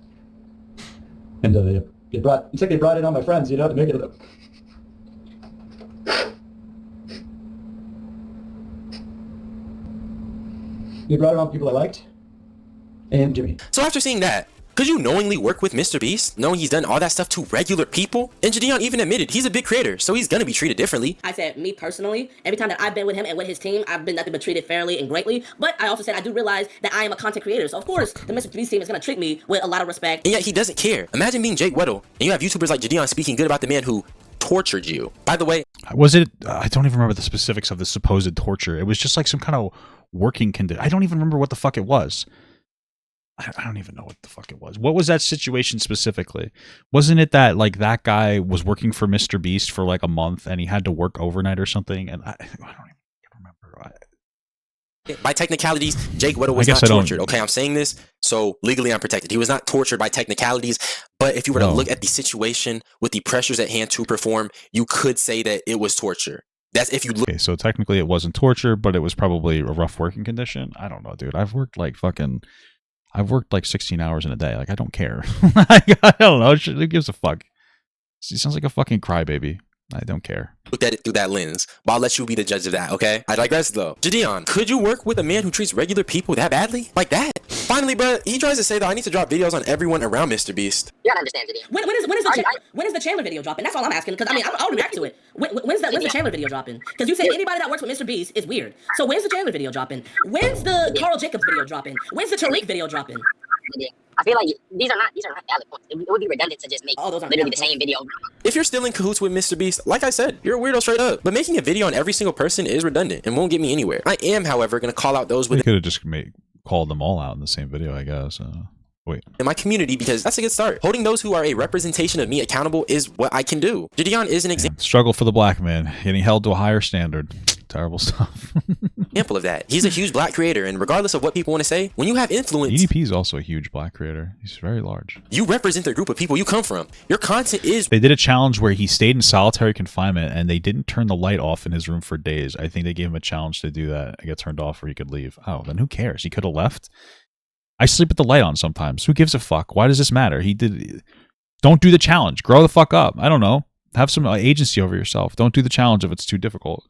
it's like they brought in all my friends, to make it. They brought in all the people I liked, and Jimmy. So after seeing that, could you knowingly work with Mr. Beast, knowing he's done all that stuff to regular people? And JiDion even admitted he's a big creator, so he's gonna be treated differently. I said, me personally, every time that I've been with him and with his team, I've been nothing but treated fairly and greatly. But I also said I do realize that I am a content creator, so of course the Mr. Beast team is gonna treat me with a lot of respect. And yet he doesn't care. Imagine being Jake Weddle, and you have YouTubers like JiDion speaking good about the man who tortured you. By the way, was it? I don't even remember the specifics of the supposed torture. It was just like some kind of working condition. I don't even remember what the fuck it was. I don't even know what the fuck it was. What was that situation specifically? Wasn't it that like that guy was working for Mr. Beast for like a month and he had to work overnight or something? And I don't even remember. By technicalities, Jake Weddle was not tortured. Okay, I'm saying this, so legally I'm protected. He was not tortured by technicalities, but if you were to look at the situation with the pressures at hand to perform, you could say that it was torture. That's if you look. Okay, so technically it wasn't torture, but it was probably a rough working condition. I don't know, dude. I've worked like 16 hours in a day. Like, I don't care. I don't know. Who gives a fuck? He sounds like a fucking crybaby. I don't care. Looked at it through that lens, but I'll let you be the judge of that, okay? I digress though. JiDion, could you work with a man who treats regular people that badly? Like that? Finally, bro, he tries to say that I need to drop videos on everyone around Mr. Beast. You gotta understand, JiDion. When is the Chandler video dropping? That's all I'm asking, because I mean, I'll react to it. When's the Chandler video dropping? Because you said anybody that works with Mr. Beast is weird. So when's the Chandler video dropping? When's the Carl Jacobs video dropping? When's the Tariq video dropping? I feel like these are not valid points. It would be redundant to just make literally the same video. If you're still in cahoots with Mr. Beast, like I said, you're a weirdo straight up. But making a video on every single person is redundant and won't get me anywhere. I am, however, going to call out those with. We could have just called them all out in the same video, I guess. Wait. In my community, because that's a good start. Holding those who are a representation of me accountable is what I can do. JiDion is an example. Struggle for the black man, getting held to a higher standard. Terrible stuff. Example of that. He's a huge black creator, and regardless of what people want to say, when you have influence, EDP is also a huge black creator. He's very large. You represent the group of people you come from. Your content is. They did a challenge where he stayed in solitary confinement, and they didn't turn the light off in his room for days. I think they gave him a challenge to do that. It got turned off, or he could leave. Oh, then who cares? He could have left. I sleep with the light on sometimes. Who gives a fuck? Why does this matter? Don't do the challenge. Grow the fuck up. I don't know. Have some agency over yourself. Don't do the challenge if it's too difficult.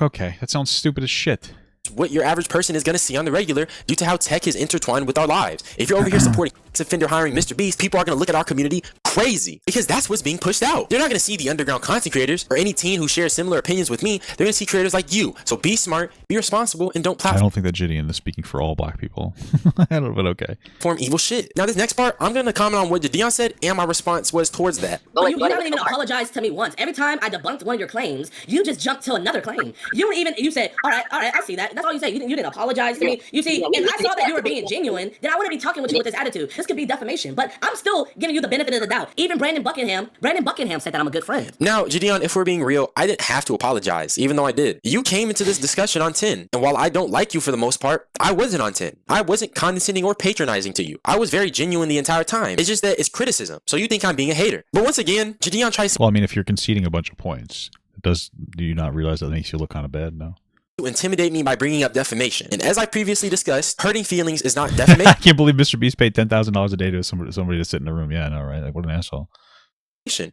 Okay, that sounds stupid as shit. What your average person is going to see on the regular due to how tech is intertwined with our lives. If you're over here supporting sex offender hiring Mr. Beast, people are going to look at our community, crazy because that's what's being pushed out. They're not going to see the underground content creators or any teen who shares similar opinions with me. They're going to see creators like you. So be smart, be responsible, and don't I don't think that JiDion is speaking for all black people. I don't know, but okay. Form evil shit. Now, this next part, I'm going to comment on what JiDion said, and my response was towards that. But you haven't even apologized to me once. Every time I debunked one of your claims, you just jumped to another claim. You said, all right, I see that. That's all you say. You didn't apologize to me. You see, if I saw that you were being genuine, then I wouldn't be talking with you with this attitude. This could be defamation. But I'm still giving you the benefit of the doubt. Even Brandon Buckingham said that I'm a good friend. Now, JiDion, if we're being real, I didn't have to apologize, even though I did. You came into this discussion on 10, and while I don't like you for the most part, I wasn't on 10. I wasn't condescending or patronizing to you. I was very genuine the entire time. It's just that it's criticism, so you think I'm being a hater. But once again, JiDion tries to... Well, I mean, if you're conceding a bunch of points, do you not realize that makes you look kind of bad? No. To intimidate me by bringing up defamation. And as I previously discussed, hurting feelings is not defamation. I can't believe Mr. Beast paid $10,000 a day to somebody to sit in the room. Yeah, I know, right? Like, what an asshole.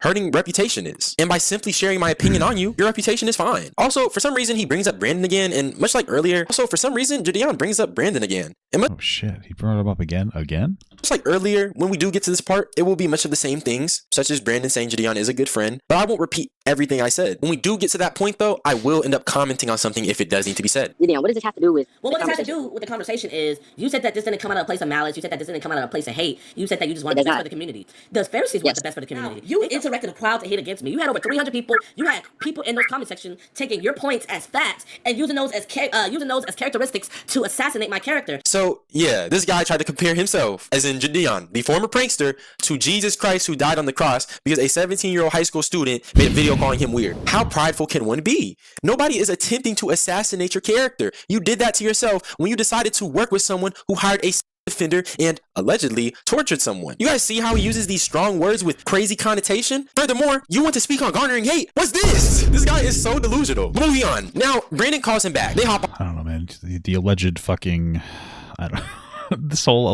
Hurting reputation is. And by simply sharing my opinion on you, your reputation is fine. Also, for some reason, he brings up Brandon again, and much like earlier, also, for some reason, JiDion brings up Brandon again. And oh shit, he brought him up again? Just like earlier, when we do get to this part, it will be much of the same things, such as Brandon saying JiDion is a good friend, but I won't repeat everything I said. When we do get to that point, though, I will end up commenting on something if it does need to be said. JiDion, what does this have to do with... Well, what this has to do with the conversation is, you said that this didn't come out of a place of malice, you said that this didn't come out of a place of hate, you said that you just wanted the best for the community. The Pharisees want the best for the community. You interacted a crowd to hate against me. You had over 300 people. You had people in those comment section taking your points as facts and using those as characteristics to assassinate my character. So yeah, this guy tried to compare himself, as in JiDion, the former prankster, to Jesus Christ who died on the cross because a 17-year-old high school student made a video calling him weird. How prideful can one be? Nobody is attempting to assassinate your character. You did that to yourself when you decided to work with someone who hired a defender and allegedly tortured someone. You guys see how he uses these strong words with crazy connotation? Furthermore, you want to speak on garnering hate? What's this? This guy is so delusional. Moving on. Now, Brandon calls him back. They hop on. I don't know, man. The alleged fucking... I don't this whole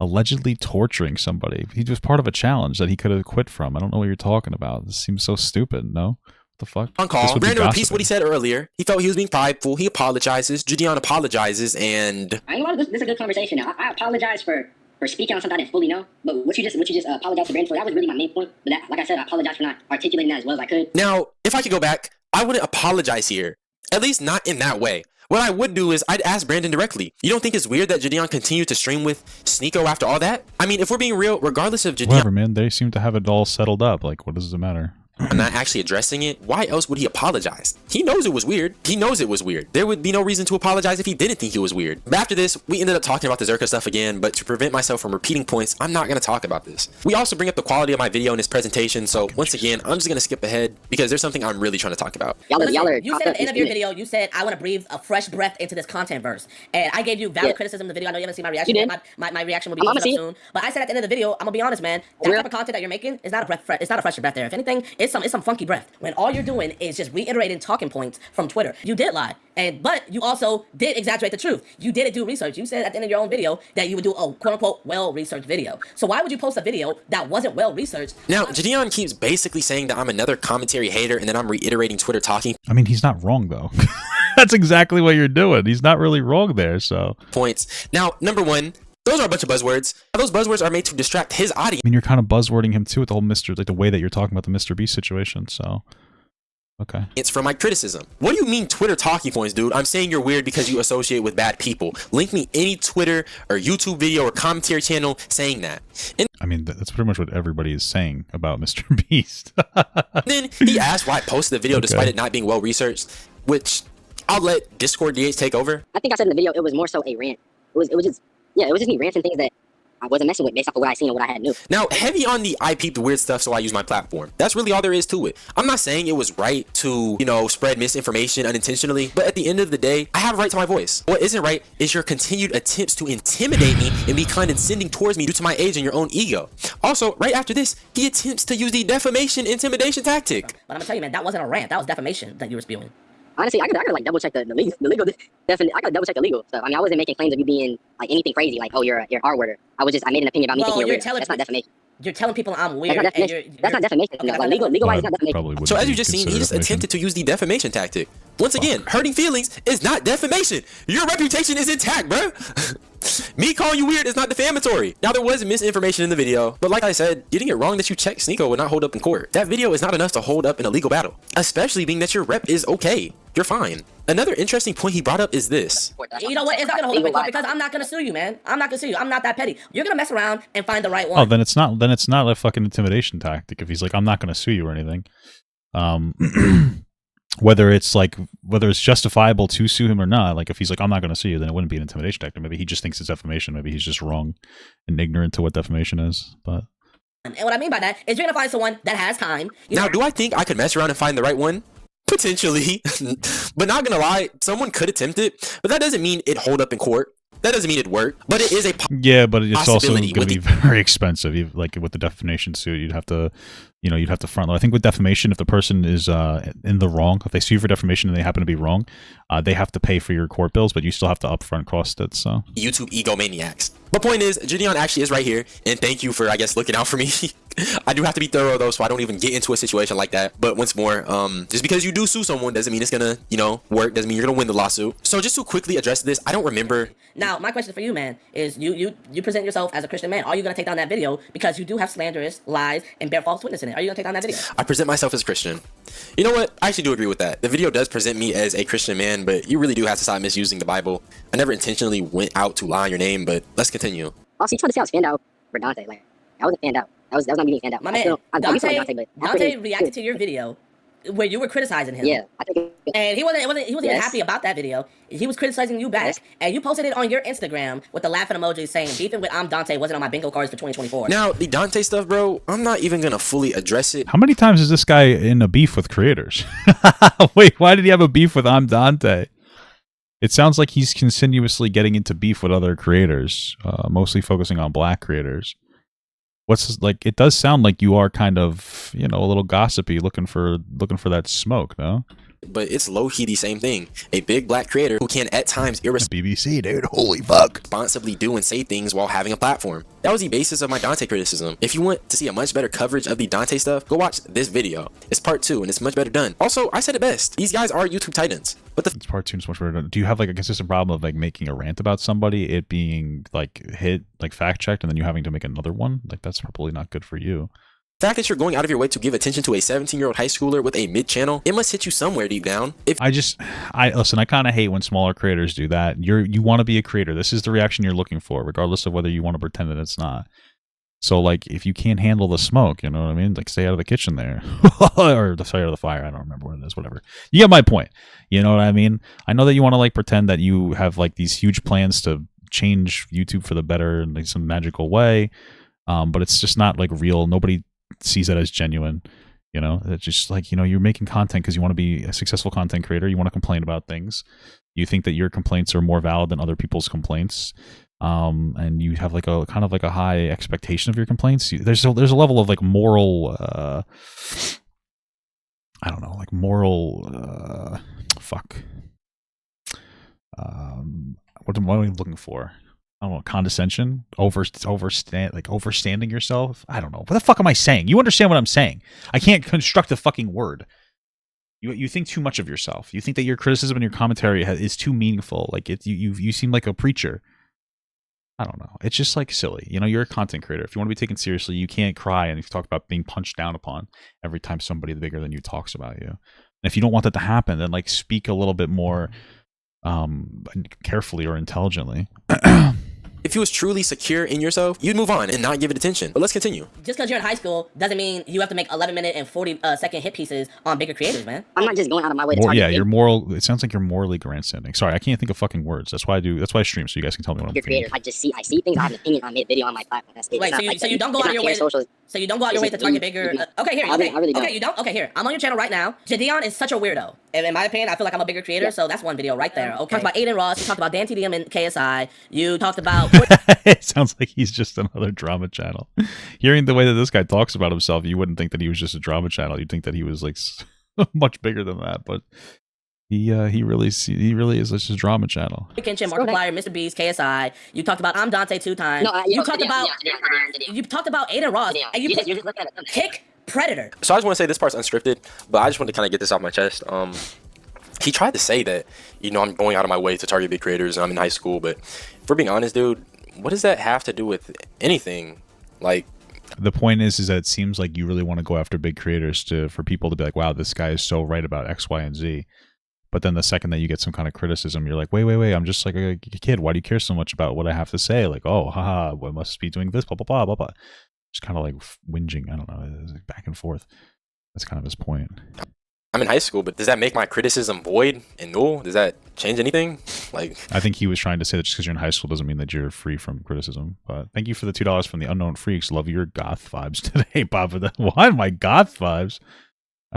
allegedly torturing somebody. He was part of a challenge that he could have quit from. I don't know what you're talking about. This seems so stupid, no? The fuck? On call, Brandon repeats what he said earlier. He felt he was being prideful. He apologizes. JiDion apologizes, and I know this is a good conversation. I apologize for speaking on something I didn't fully know. But what you just apologized to Brandon for, that was really my main point. But that, like I said, I apologize for not articulating that as well as I could. Now, if I could go back, I wouldn't apologize here. At least not in that way. What I would do is I'd ask Brandon directly. You don't think it's weird that JiDion continued to stream with Sneeko after all that? I mean, if we're being real, regardless of JiDion... Whatever, man. They seem to have it all settled up. Like, what does it matter? I'm not actually addressing it. Why else would he apologize? He knows it was weird. He knows it was weird. There would be no reason to apologize if he didn't think it was weird. But after this, we ended up talking about the Zerka stuff again, but to prevent myself from repeating points, I'm not going to talk about this. We also bring up the quality of my video in his presentation, so once again, I'm just going to skip ahead because there's something I'm really trying to talk about. You said at the end of your video, you said, I want to breathe a fresh breath into this content verse. And I gave you valid criticism in the video. I know you haven't seen my reaction yet. My reaction will be posted up soon. But I said at the end of the video, I'm going to be honest, man, that type of content that you're making is not a breath. It's not a fresh breath there. If anything, it's some funky breath. When all you're doing is just reiterating talking points from Twitter. You did lie, but you also did exaggerate the truth. You didn't do research. You said at the end of your own video that you would do a quote-unquote well-researched video. So why would you post a video that wasn't well-researched? Now, JiDion keeps basically saying that I'm another commentary hater and then I'm reiterating Twitter talking. I mean, he's not wrong, though. That's exactly what you're doing. He's not really wrong there, so... Points. Now, number one, those are a bunch of buzzwords. Those buzzwords are made to distract his audience. I mean, you're kind of buzzwording him too with the whole like the way that you're talking about the Mr. Beast situation, so... Okay. It's from my criticism. What do you mean Twitter talking points, dude? I'm saying you're weird because you associate with bad people. Link me any Twitter or YouTube video or commentary channel saying that. And I mean, that's pretty much what everybody is saying about Mr. Beast. then he asked why I posted the video despite it not being well researched, which I'll let Discord DH take over. I think I said in the video it was more so a rant. It was just me ranting things that I wasn't messing with based off of what I seen and what I had knew. Now, heavy on the I peeped the weird stuff, so I use my platform. That's really all there is to it. I'm not saying it was right to, spread misinformation unintentionally, but at the end of the day, I have a right to my voice. What isn't right is your continued attempts to intimidate me and be condescending towards me due to my age and your own ego. Also, right after this, he attempts to use the defamation intimidation tactic. But I'm gonna tell you, man, that wasn't a rant. That was defamation that you were spewing. Honestly, I could like double check the legal definitely. I could double check the legal stuff. I mean, I wasn't making claims of you being like anything crazy, like, oh, you're R-worder. I made an opinion about me thinking you're weird. That's not defamation. You're telling people I'm weird. That's not defamation. Like, legal-wise, it's not defamation. So as you just seen, he just attempted to use the defamation tactic. Once again, hurting feelings is not defamation. Your reputation is intact, bro. Me calling you weird is not defamatory. Now, there was misinformation in the video, but like I said, getting it wrong that you checked Sneeko would not hold up in court. That video is not enough to hold up in a legal battle, especially being that your rep is okay. You're fine. Another interesting point he brought up is this. You know what? It's not gonna hold up in court because I'm not gonna sue you, man. I'm not gonna sue you. I'm not that petty. You're gonna mess around and find the right one. Oh, then it's not. Then it's not a fucking intimidation tactic. If he's like, I'm not gonna sue you or anything. Whether it's justifiable to sue him or not, like if he's like, I'm not going to sue you, then it wouldn't be an intimidation tactic. Maybe he just thinks it's defamation. Maybe he's just wrong and ignorant to what defamation is. But and what I mean by that is you're gonna find someone that has time. Now, do I think I could mess around and find the right one? Potentially, but not gonna lie, someone could attempt it, but that doesn't mean it hold up in court. That doesn't mean it worked, but it is a yeah, but it's also going to possibility. be very expensive. Like with the defamation suit, you'd have to front load. I think with defamation, if the person is in the wrong, if they sue you for defamation and they happen to be wrong, they have to pay for your court bills, but you still have to upfront cost it. So YouTube egomaniacs. But point is, JiDion actually is right here, and thank you for, I guess, looking out for me. I do have to be thorough though, so I don't even get into a situation like that. But once more, just because you do sue someone doesn't mean it's gonna, work. Doesn't mean you're gonna win the lawsuit. So just to quickly address this, I don't remember. Now, my question for you, man, is you present yourself as a Christian man. Are you gonna take down that video because you do have slanderous lies and bear false witness in it? Are you gonna take down that video? I present myself as Christian. You know what? I actually do agree with that. The video does present me as a Christian man, but you really do have to stop misusing the Bible. I never intentionally went out to lie on your name, but let's continue. Also, you tried to say I was fanned out for Dante. Like, I wasn't fanned out. That was not me being fanned out. My man, Dante Dante reacted to your video where you were criticizing him. Yeah, I think and he wasn't even happy about that video. He was criticizing you back, and you posted it on your Instagram with the laughing emoji saying, beefing with I'm Dante wasn't on my bingo cards for 2024. Now, the Dante stuff, bro, I'm not even gonna fully address it. how many times is this guy in a beef with creators? Wait, why did he have a beef with I'm Dante? It sounds like he's continuously getting into beef with other creators, mostly focusing on black creators. It does sound like you are kind of, a little gossipy, looking for that smoke, no? But it's low-key the same thing. A big black creator who can at times BBC, dude, holy fuck. irresponsibly do and say things while having a platform. That was the basis of my Dante criticism. If you want to see a much better coverage of the Dante stuff, go watch this video. It's part 2 and it's much better done. Also, I said it best. These guys are YouTube titans. But it's part 2 is much better done. Do you have like a consistent problem of like making a rant about somebody, it being like hit, like fact checked, and then you having to make another one? Like that's probably not good for you. The fact that you're going out of your way to give attention to a 17-year-old high schooler with a mid-channel, it must hit you somewhere deep down. Listen, I kind of hate when smaller creators do that. You want to be a creator. This is the reaction you're looking for, regardless of whether you want to pretend that it's not. So, like, if you can't handle the smoke, you know what I mean? Like, stay out of the kitchen there. Or stay out of the fire. I don't remember what it is, whatever. You get my point. You know what I mean? I know that you want to, like, pretend that you have, like, these huge plans to change YouTube for the better in, like, some magical way. But it's just not, like, real. Nobody sees that as genuine. It's just like, you're making content because you want to be a successful content creator. You want to complain about things. You think that your complaints are more valid than other people's complaints. And you have like a kind of like a high expectation of your complaints. There's a level of like moral, I don't know, like moral, what am I looking for? I don't know, condescension, overstanding yourself. I don't know. What the fuck am I saying? You understand what I'm saying? I can't construct a fucking word. You think too much of yourself. You think that your criticism and your commentary is too meaningful. Like you seem like a preacher. I don't know. It's just like silly. You're a content creator. If you want to be taken seriously, you can't cry and talk about being punched down upon every time somebody bigger than you talks about you. And if you don't want that to happen, then like speak a little bit more carefully or intelligently. If you was truly secure in yourself, you'd move on and not give it attention. But let's continue. Just because you're in high school doesn't mean you have to make 11-minute and 40-second hit pieces on bigger creators, man. I'm not just going out of my way to target. Yeah, you're moral. It sounds like you're morally grandstanding. Sorry, I can't think of fucking words. That's why I stream, so you guys can tell me what I'm thinking. Creators. I see things. I have an opinion. I made video on my platform. That's it. Wait, so you don't go out of your way. So you don't go out your way to target bigger. Okay, here. Okay, you don't. Okay, here. I'm on your channel right now. JiDion is such a weirdo. And in my opinion, I feel like I'm a bigger creator. So that's one video right there. Okay. You talked about Aiden Ross. You talked about Dan TDM and KSI. You talked about. It sounds like he's just another drama channel. Hearing the way that this guy talks about himself, you wouldn't think that he was just a drama channel. You'd think that he was like much bigger than that. But he really is just a drama channel. Kitchen, Markiplier, Mr. Beast, KSI. You talked about I'm Dante 2 times. No, you talked about Aiden Ross, and you just looked at Kick Predator. So I just want to say this part's unscripted, but I just want to kind of get this off my chest. He tried to say that, you know, I'm going out of my way to target big creators and I'm in high school, but if we're being honest, dude, what does that have to do with anything? Like, the point is that it seems like you really want to go after big creators for people to be like, wow, this guy is so right about X, Y, and Z. But then the second that you get some kind of criticism, you're like, wait, I'm just like a kid. Why do you care so much about what I have to say? Like, oh, haha, what must be doing this, blah, blah, blah, blah, blah. Just kind of like whinging. I don't know, it's like back and forth. That's kind of his point. I'm in high school, but does that make my criticism void and null? Does that change anything? Like, I think he was trying to say that just because you're in high school doesn't mean that you're free from criticism. But thank you for the $2 from the Unknown Freaks. Love your goth vibes today, Bob. Why my goth vibes?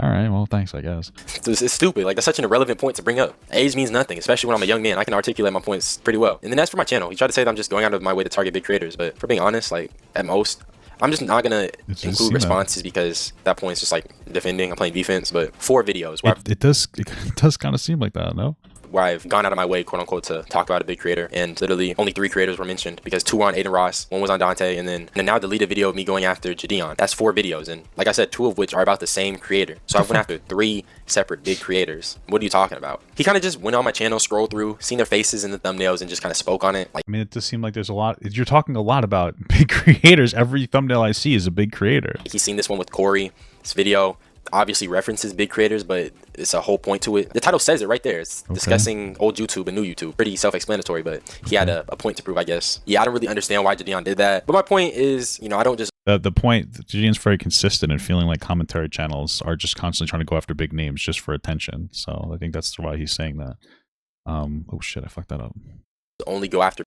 All right, well, thanks, I guess. It's stupid. Like, that's such an irrelevant point to bring up. Age means nothing, especially when I'm a young man. I can articulate my points pretty well. And then as for my channel, he tried to say that I'm just going out of my way to target big creators. But for being honest, like, at most, I'm just not going to include responses because at that point it's just like defending. I'm playing defense. But 4 videos where it does kind of seem like that, no? Where I've gone out of my way, quote unquote, to talk about a big creator, and literally only 3 creators were mentioned because 2 were on Aiden Ross, 1 was on Dante, and then a now deleted video of me going after JiDion. That's 4 videos, and like I said, 2 of which are about the same creator. So I went after 3 separate big creators. What are you talking about? He kind of just went on my channel, scrolled through, seen their faces in the thumbnails, and just kind of spoke on it. Like, I mean, it does seem like there's a lot. You're talking a lot about big creators. Every thumbnail I see is a big creator. He's seen this one with Corey. This video obviously references big creators, but it's a whole point to it. The title says it right there. It's discussing old YouTube and new YouTube. Pretty self-explanatory, but he had a point to prove, I guess. Yeah, I don't really understand why JiDion did that. But my point is, you know, I don't just... The point, JiDion's very consistent in feeling like commentary channels are just constantly trying to go after big names just for attention. So I think that's why he's saying that. Oh shit, I fucked that up. Only go after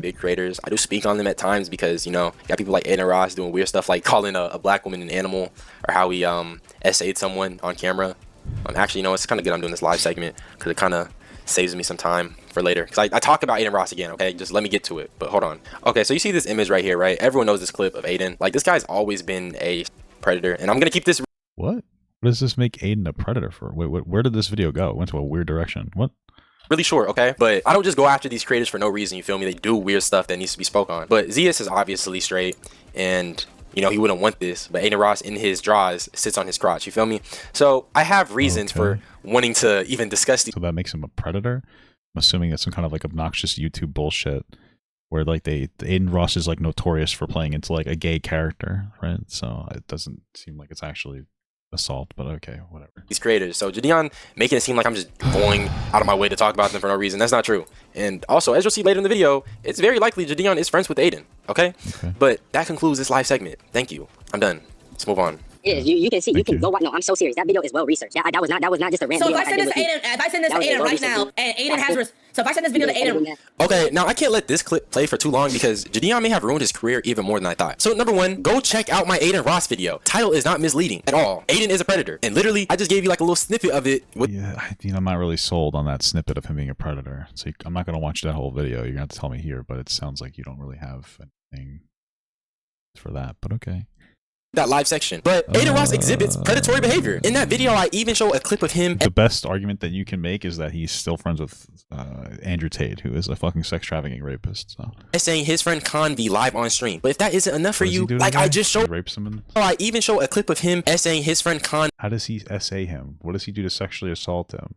big creators. I do speak on them at times because, you know, you got people like Aiden Ross doing weird stuff like calling a black woman an animal, or how he essayed someone on camera. Actually, you know, it's kind of good I'm doing this live segment because it kind of saves me some time for later. Because I talk about Aiden Ross again, okay? Just let me get to it. But hold on. Okay, so you see this image right here, right? Everyone knows this clip of Aiden. Like, this guy's always been a predator, and I'm going to keep this... What? What does this make Aiden a predator for? Wait, where did this video go? It went to a weird direction. What? Really short, okay? But I don't just go after these creators for no reason, you feel me? They do weird stuff that needs to be spoke on. But Zeus is obviously straight, and, you know, he wouldn't want this. But Aiden Ross, in his draws, sits on his crotch, you feel me? So I have reasons for wanting to even discuss these. So that makes him a predator? I'm assuming it's some kind of like obnoxious YouTube bullshit where like Aiden Ross is like notorious for playing into like a gay character, right? So it doesn't seem like it's actually assault, but okay, whatever. These creators. So JiDion making it seem like I'm just going out of my way to talk about them for no reason. That's not true. And also, as you'll see later in the video, it's very likely JiDion is friends with Aiden. Okay? But that concludes this live segment. Thank you. I'm done. Let's move on. Yeah, you can see, you can go watch. No, I'm so serious. That video is well researched. That was not just a random. So if I send this to Aiden, right now, and Aiden has, so if I send this video to Aiden, okay, now I can't let this clip play for too long because JiDion may have ruined his career even more than I thought. So number 1, go check out my Aiden Ross video. Title is not misleading at all. Aiden is a predator, and literally I just gave you like a little snippet of it. Yeah, I mean, I'm not really sold on that snippet of him being a predator. So I'm not gonna watch that whole video. You're gonna have to tell me here, but it sounds like you don't really have anything for that. But okay. That live section, but Aiden Ross exhibits predatory behavior. In that video, I even show a clip of him. The best argument that you can make is that he's still friends with Andrew Tate, who is a fucking sex trafficking rapist. So. Saying his friend Convi live on stream. But if that isn't enough for you, like I just showed, rapes him. I even show a clip of him essaying his friend Con. How does he essay him? What does he do to sexually assault him?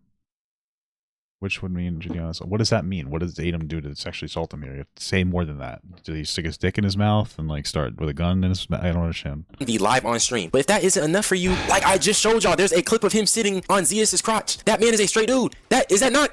Which would mean JiDion. What does that mean? What does Aiden do to sexually assault him here? You have to say more than that. Did he stick his dick in his mouth and like start with a gun in his mouth? I don't understand. Be live on stream. But if that isn't enough for you, like I just showed y'all, there's a clip of him sitting on Zeus's crotch. That man is a straight dude. Is that not?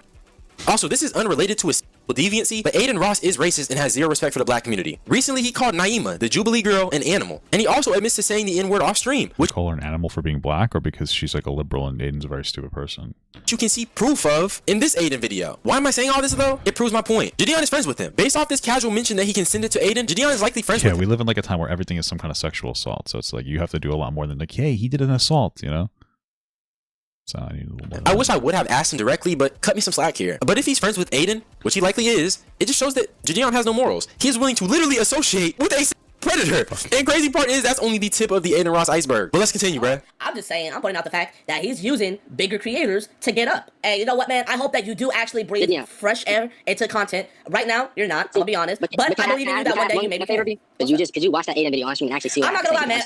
Also, this is unrelated to his deviancy, but Aiden Ross is racist and has zero respect for the black community. Recently, he called Naima, the Jubilee girl, an animal. And he also admits to saying the N-word off stream. Which call her an animal for being black or because she's like a liberal and Aiden's a very stupid person? You can see proof of in this Aiden video. Why am I saying all this though? It proves my point. JiDion is friends with him. Based off this casual mention that he can send it to Aiden, JiDion is likely friends with him. Yeah, we live in like a time where everything is some kind of sexual assault. So it's like you have to do a lot more than like, hey, he did an assault, you know? So I need a little more. I wish I would have asked him directly, but cut me some slack here. But if he's friends with Aiden, which he likely is, it just shows that JiDion has no morals. He is willing to literally associate with a predator. And crazy part is that's only the tip of the Aiden Ross iceberg. But let's continue, bruh. I'm just saying, I'm pointing out the fact that he's using bigger creators to get up. And you know what, man? I hope that you do actually breathe fresh air into content. Right now, you're not. I'll be honest. But I believe in you that one day you may be. Could you watch that Aiden video on stream and actually see what I'm not gonna lie, man.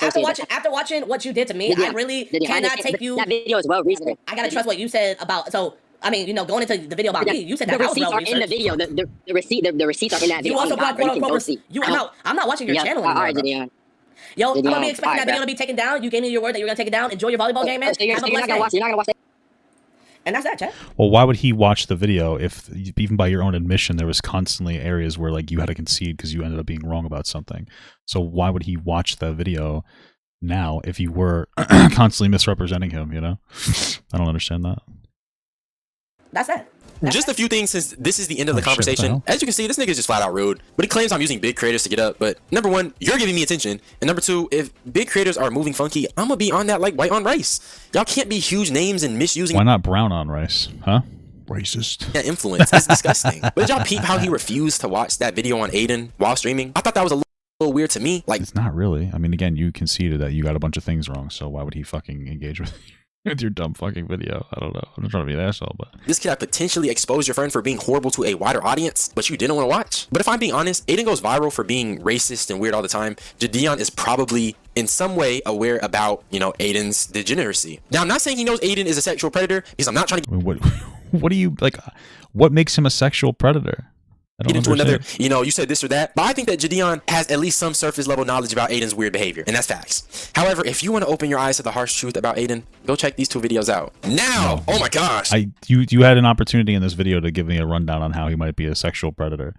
After watching what you did to me, I really cannot take you. That video is well reasoned. I gotta trust what you said about. So I mean, you know, going into the video about me, you said that the I was receipts well are in the video. The receipts are in that video. You also brought quote unquote receipts. I'm not watching your channel anymore. All right, JiDion. Yo, I'm gonna be expecting that video to be taken down. You gave me your word that you're gonna take it down. Enjoy your volleyball game, man. You're not gonna watch it. And that's that, chat. Well, why would he watch the video if, even by your own admission, there was constantly areas where like you had to concede because you ended up being wrong about something? So why would he watch the video now if you were constantly misrepresenting him? You know, I don't understand that. That's it. Just a few things since this is the end of the conversation. As you can see, this nigga's just flat out rude. But he claims I'm using big creators to get up. But number one, you're giving me attention. And number two, if big creators are moving funky, I'm gonna be on that like white on rice. Y'all can't be huge names and misusing. Why not brown on rice? Huh? Racist. Yeah, influence. It's disgusting. But did y'all peep how he refused to watch that video on Aiden while streaming? I thought that was a little weird to me. Like, it's not really. I mean, again, you conceded that you got a bunch of things wrong. So why would he fucking engage with you? With your dumb fucking video? I don't know. I'm not trying to be an asshole, but this could have potentially exposed your friend for being horrible to a wider audience, but you didn't want to watch. But if I'm being honest, Aiden goes viral for being racist and weird all the time. JiDion is probably in some way aware about, you know, Aiden's degeneracy. Now, I'm not saying he knows Aiden is a sexual predator because I'm not trying to. I mean, what do you like? What makes him a sexual predator? Get into another, you know, you said this or that, but I think that JiDion has at least some surface level knowledge about Aiden's weird behavior, and that's facts. However, if you want to open your eyes to the harsh truth about Aiden, go check these two videos out. Now, oh my gosh. You had an opportunity in this video to give me a rundown on how he might be a sexual predator,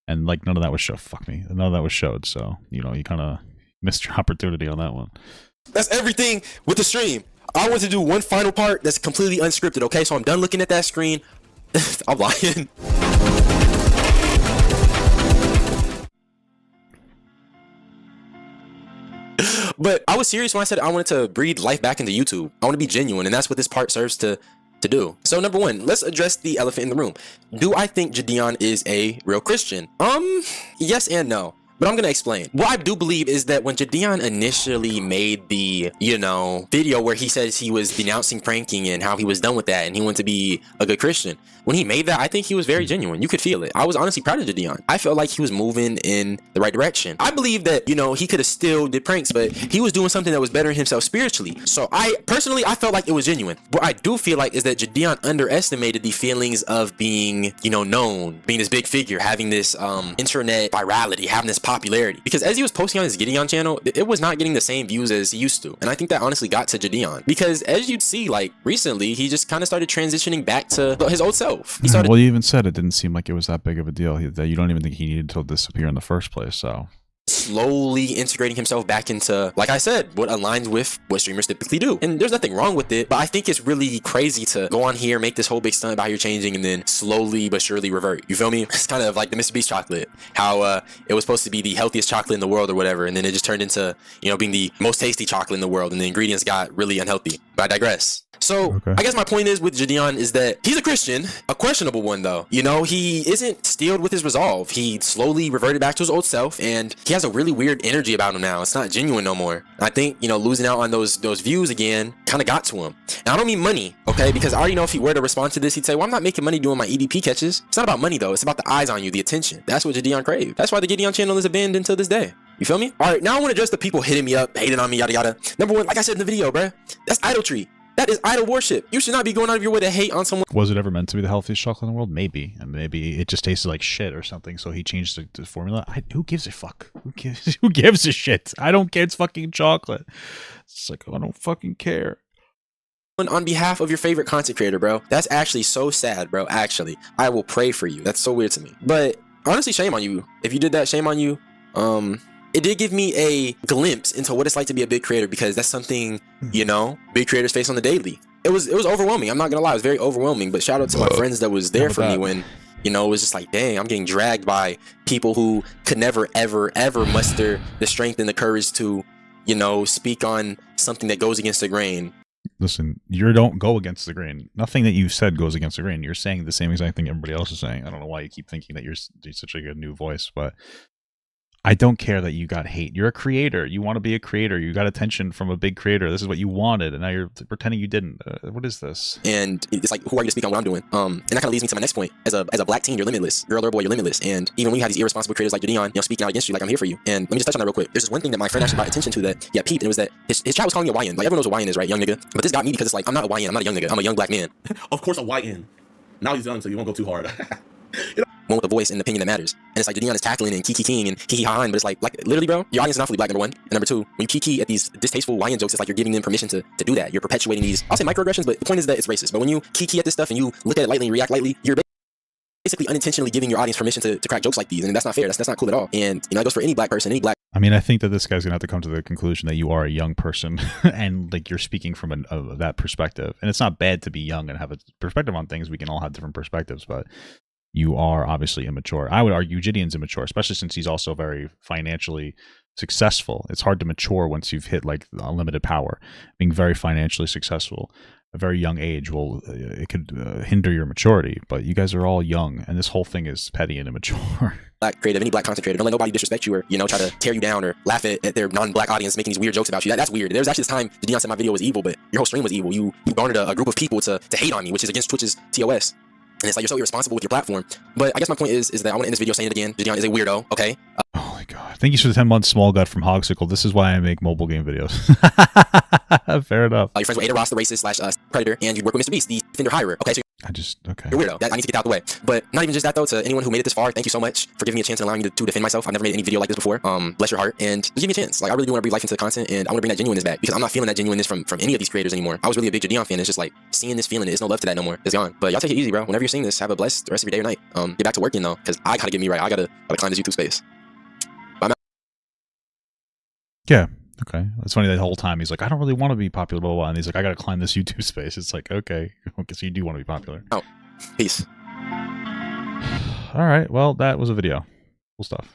and like none of that was showed. Fuck me, none of that was showed. So you know, you kind of missed your opportunity on that one. That's everything with the stream. I want to do one final part that's completely unscripted. Okay, so I'm done looking at that screen. I'm lying. But I was serious when I said I wanted to breathe life back into YouTube. I want to be genuine, and that's what this part serves to do. So number one, let's address the elephant in the room. Do I think JiDion is a real Christian? Yes and no. But I'm gonna explain. What I do believe is that when JiDion initially made the, you know, video where he says he was denouncing pranking and how he was done with that and he wanted to be a good Christian, when he made that, I think he was very genuine. You could feel it. I was honestly proud of JiDion. I felt like he was moving in the right direction. I believe that, you know, he could have still did pranks, but he was doing something that was bettering himself spiritually. So I felt like it was genuine. What I do feel like is that JiDion underestimated the feelings of being, you know, known, being this big figure, having this internet virality, having this popularity, because as he was posting on his JiDion channel, it was not getting the same views as he used to. And I think that honestly got to JiDion, because as you'd see, like recently, he just kind of started transitioning back to his old self. He started, well, you even said it didn't seem like it was that big of a deal, that you don't even think he needed to disappear in the first place. So slowly integrating himself back into, like I said, what aligns with what streamers typically do. And there's nothing wrong with it, but I think it's really crazy to go on here, make this whole big stunt about how you're changing, and then slowly but surely revert. You feel me? It's kind of like the Mr. Beast chocolate, how it was supposed to be the healthiest chocolate in the world or whatever, and then it just turned into, you know, being the most tasty chocolate in the world, and the ingredients got really unhealthy. But I digress. So okay. I guess my point is with JiDion is that he's a Christian, a questionable one though. You know, he isn't steeled with his resolve. He slowly reverted back to his old self, and he has a really weird energy about him now. It's not genuine no more. I think, you know, losing out on those views again kind of got to him. And I don't mean money, okay? Because I already know if he were to respond to this, he'd say, well, I'm not making money doing my EDP catches. It's not about money though. It's about the eyes on you, the attention. That's what JiDion craved. That's why the JiDion channel is abandoned until this day. You feel me? All right, now I want to address the people hitting me up, hating on me, yada yada. Number one, like I said in the video, bruh, that's idolatry. That is idol worship. You should not be going out of your way to hate on someone. Was it ever meant to be the healthiest chocolate in the world? Maybe. And maybe it just tasted like shit or something, so he changed the formula. Who gives a fuck? Who gives a shit? I don't care. It's fucking chocolate. It's like, I don't fucking care. On behalf of your favorite content creator, bro. That's actually so sad, bro. Actually, I will pray for you. That's so weird to me. But honestly, shame on you. If you did that, shame on you. It did give me a glimpse into what it's like to be a big creator, because that's something, you know, big creators face on the daily. It was overwhelming. I'm not gonna lie, it was very overwhelming. But shout out to my friends that was there for me when, you know, it was just like, dang, I'm getting dragged by people who could never, ever, ever muster the strength and the courage to, you know, speak on something that goes against the grain. Listen, you don't go against the grain. Nothing that you said goes against the grain. You're saying the same exact thing everybody else is saying. I don't know why you keep thinking that you're such a good new voice, but I don't care that you got hate. You're a creator. You want to be a creator. You got attention from a big creator. This is what you wanted, and now you're pretending you didn't. What is this? And it's like, who are you to speak on what I'm doing? And that kind of leads me to my next point. As a black teen, you're limitless. Girl or boy, you're limitless. And even when you have these irresponsible creators like JiDion, speaking out against you, like, I'm here for you. And let me just touch on that real quick. There's this one thing that my friend actually brought attention to that, peeped, and it was that his chat was calling me a YN. Like, everyone knows what YN is, right? Young nigga. But this got me because it's like, I'm not a YN. I'm not a young nigga. I'm a young black man. Of course, a YN. Now he's young, so you won't go too hard. One with a voice and an opinion that matters. And it's like JiDion is tackling and kiki-king and kiki-haing, but it's like literally, bro, your audience is not fully black, number one. And number two, when you kiki at these distasteful YN jokes, it's like you're giving them permission to do that. You're perpetuating these, I'll say microaggressions, but the point is that it's racist. But when you kiki at this stuff and you look at it lightly and react lightly, you're basically unintentionally giving your audience permission to crack jokes like these. And that's not fair. That's not cool at all. And, that goes for any black person, any black. I mean, I think that this guy's gonna have to come to the conclusion that you are a young person, and like you're speaking from that perspective. And it's not bad to be young and have a perspective on things. We can all have different perspectives, but you are obviously immature. I would argue JiDion's immature, especially since he's also very financially successful. It's hard to mature once you've hit like unlimited power. Being very financially successful at a very young age it could hinder your maturity. But you guys are all young, and this whole thing is petty and immature. Black creative, any black content creator, don't let nobody disrespect you or, try to tear you down or laugh at their non-black audience making these weird jokes about you. That's weird. There was actually this time JiDion said my video was evil, but your whole stream was evil. You garnered a group of people to hate on me, which is against Twitch's TOS. And it's like, you're so irresponsible with your platform. But I guess my point is that I want to end this video saying it again. JiDion is a weirdo, okay? Oh my god. Thank you for the 10 months small gut from Hogsicle. This is why I make mobile game videos. Fair enough. Your friends with Ada Ross, the racist / predator, and you work with Mr. Beast, the Defender hirer. Okay, so okay. You're a weirdo. I need to get that out the way. But not even just that, though. To anyone who made it this far, thank you so much for giving me a chance and allowing me to defend myself. I've never made any video like this before. Bless your heart. And just give me a chance. Like, I really do want to breathe life into the content, and I want to bring that genuineness back, because I'm not feeling that genuineness from any of these creators anymore. I was really a big JiDion fan. It's just like seeing this feeling, there's no love to that no more. It's gone. But y'all take it easy, bro. Whenever you're seeing this, have a blessed rest of your day or night. Get back to working, though, because I gotta get me right. I gotta climb this YouTube space. Yeah. Okay. It's funny that whole time he's like, I don't really want to be popular, blah, blah, blah. And he's like, I got to climb this YouTube space. It's like, okay, I guess you do want to be popular. Oh, peace. All right. Well, that was a video. Cool stuff.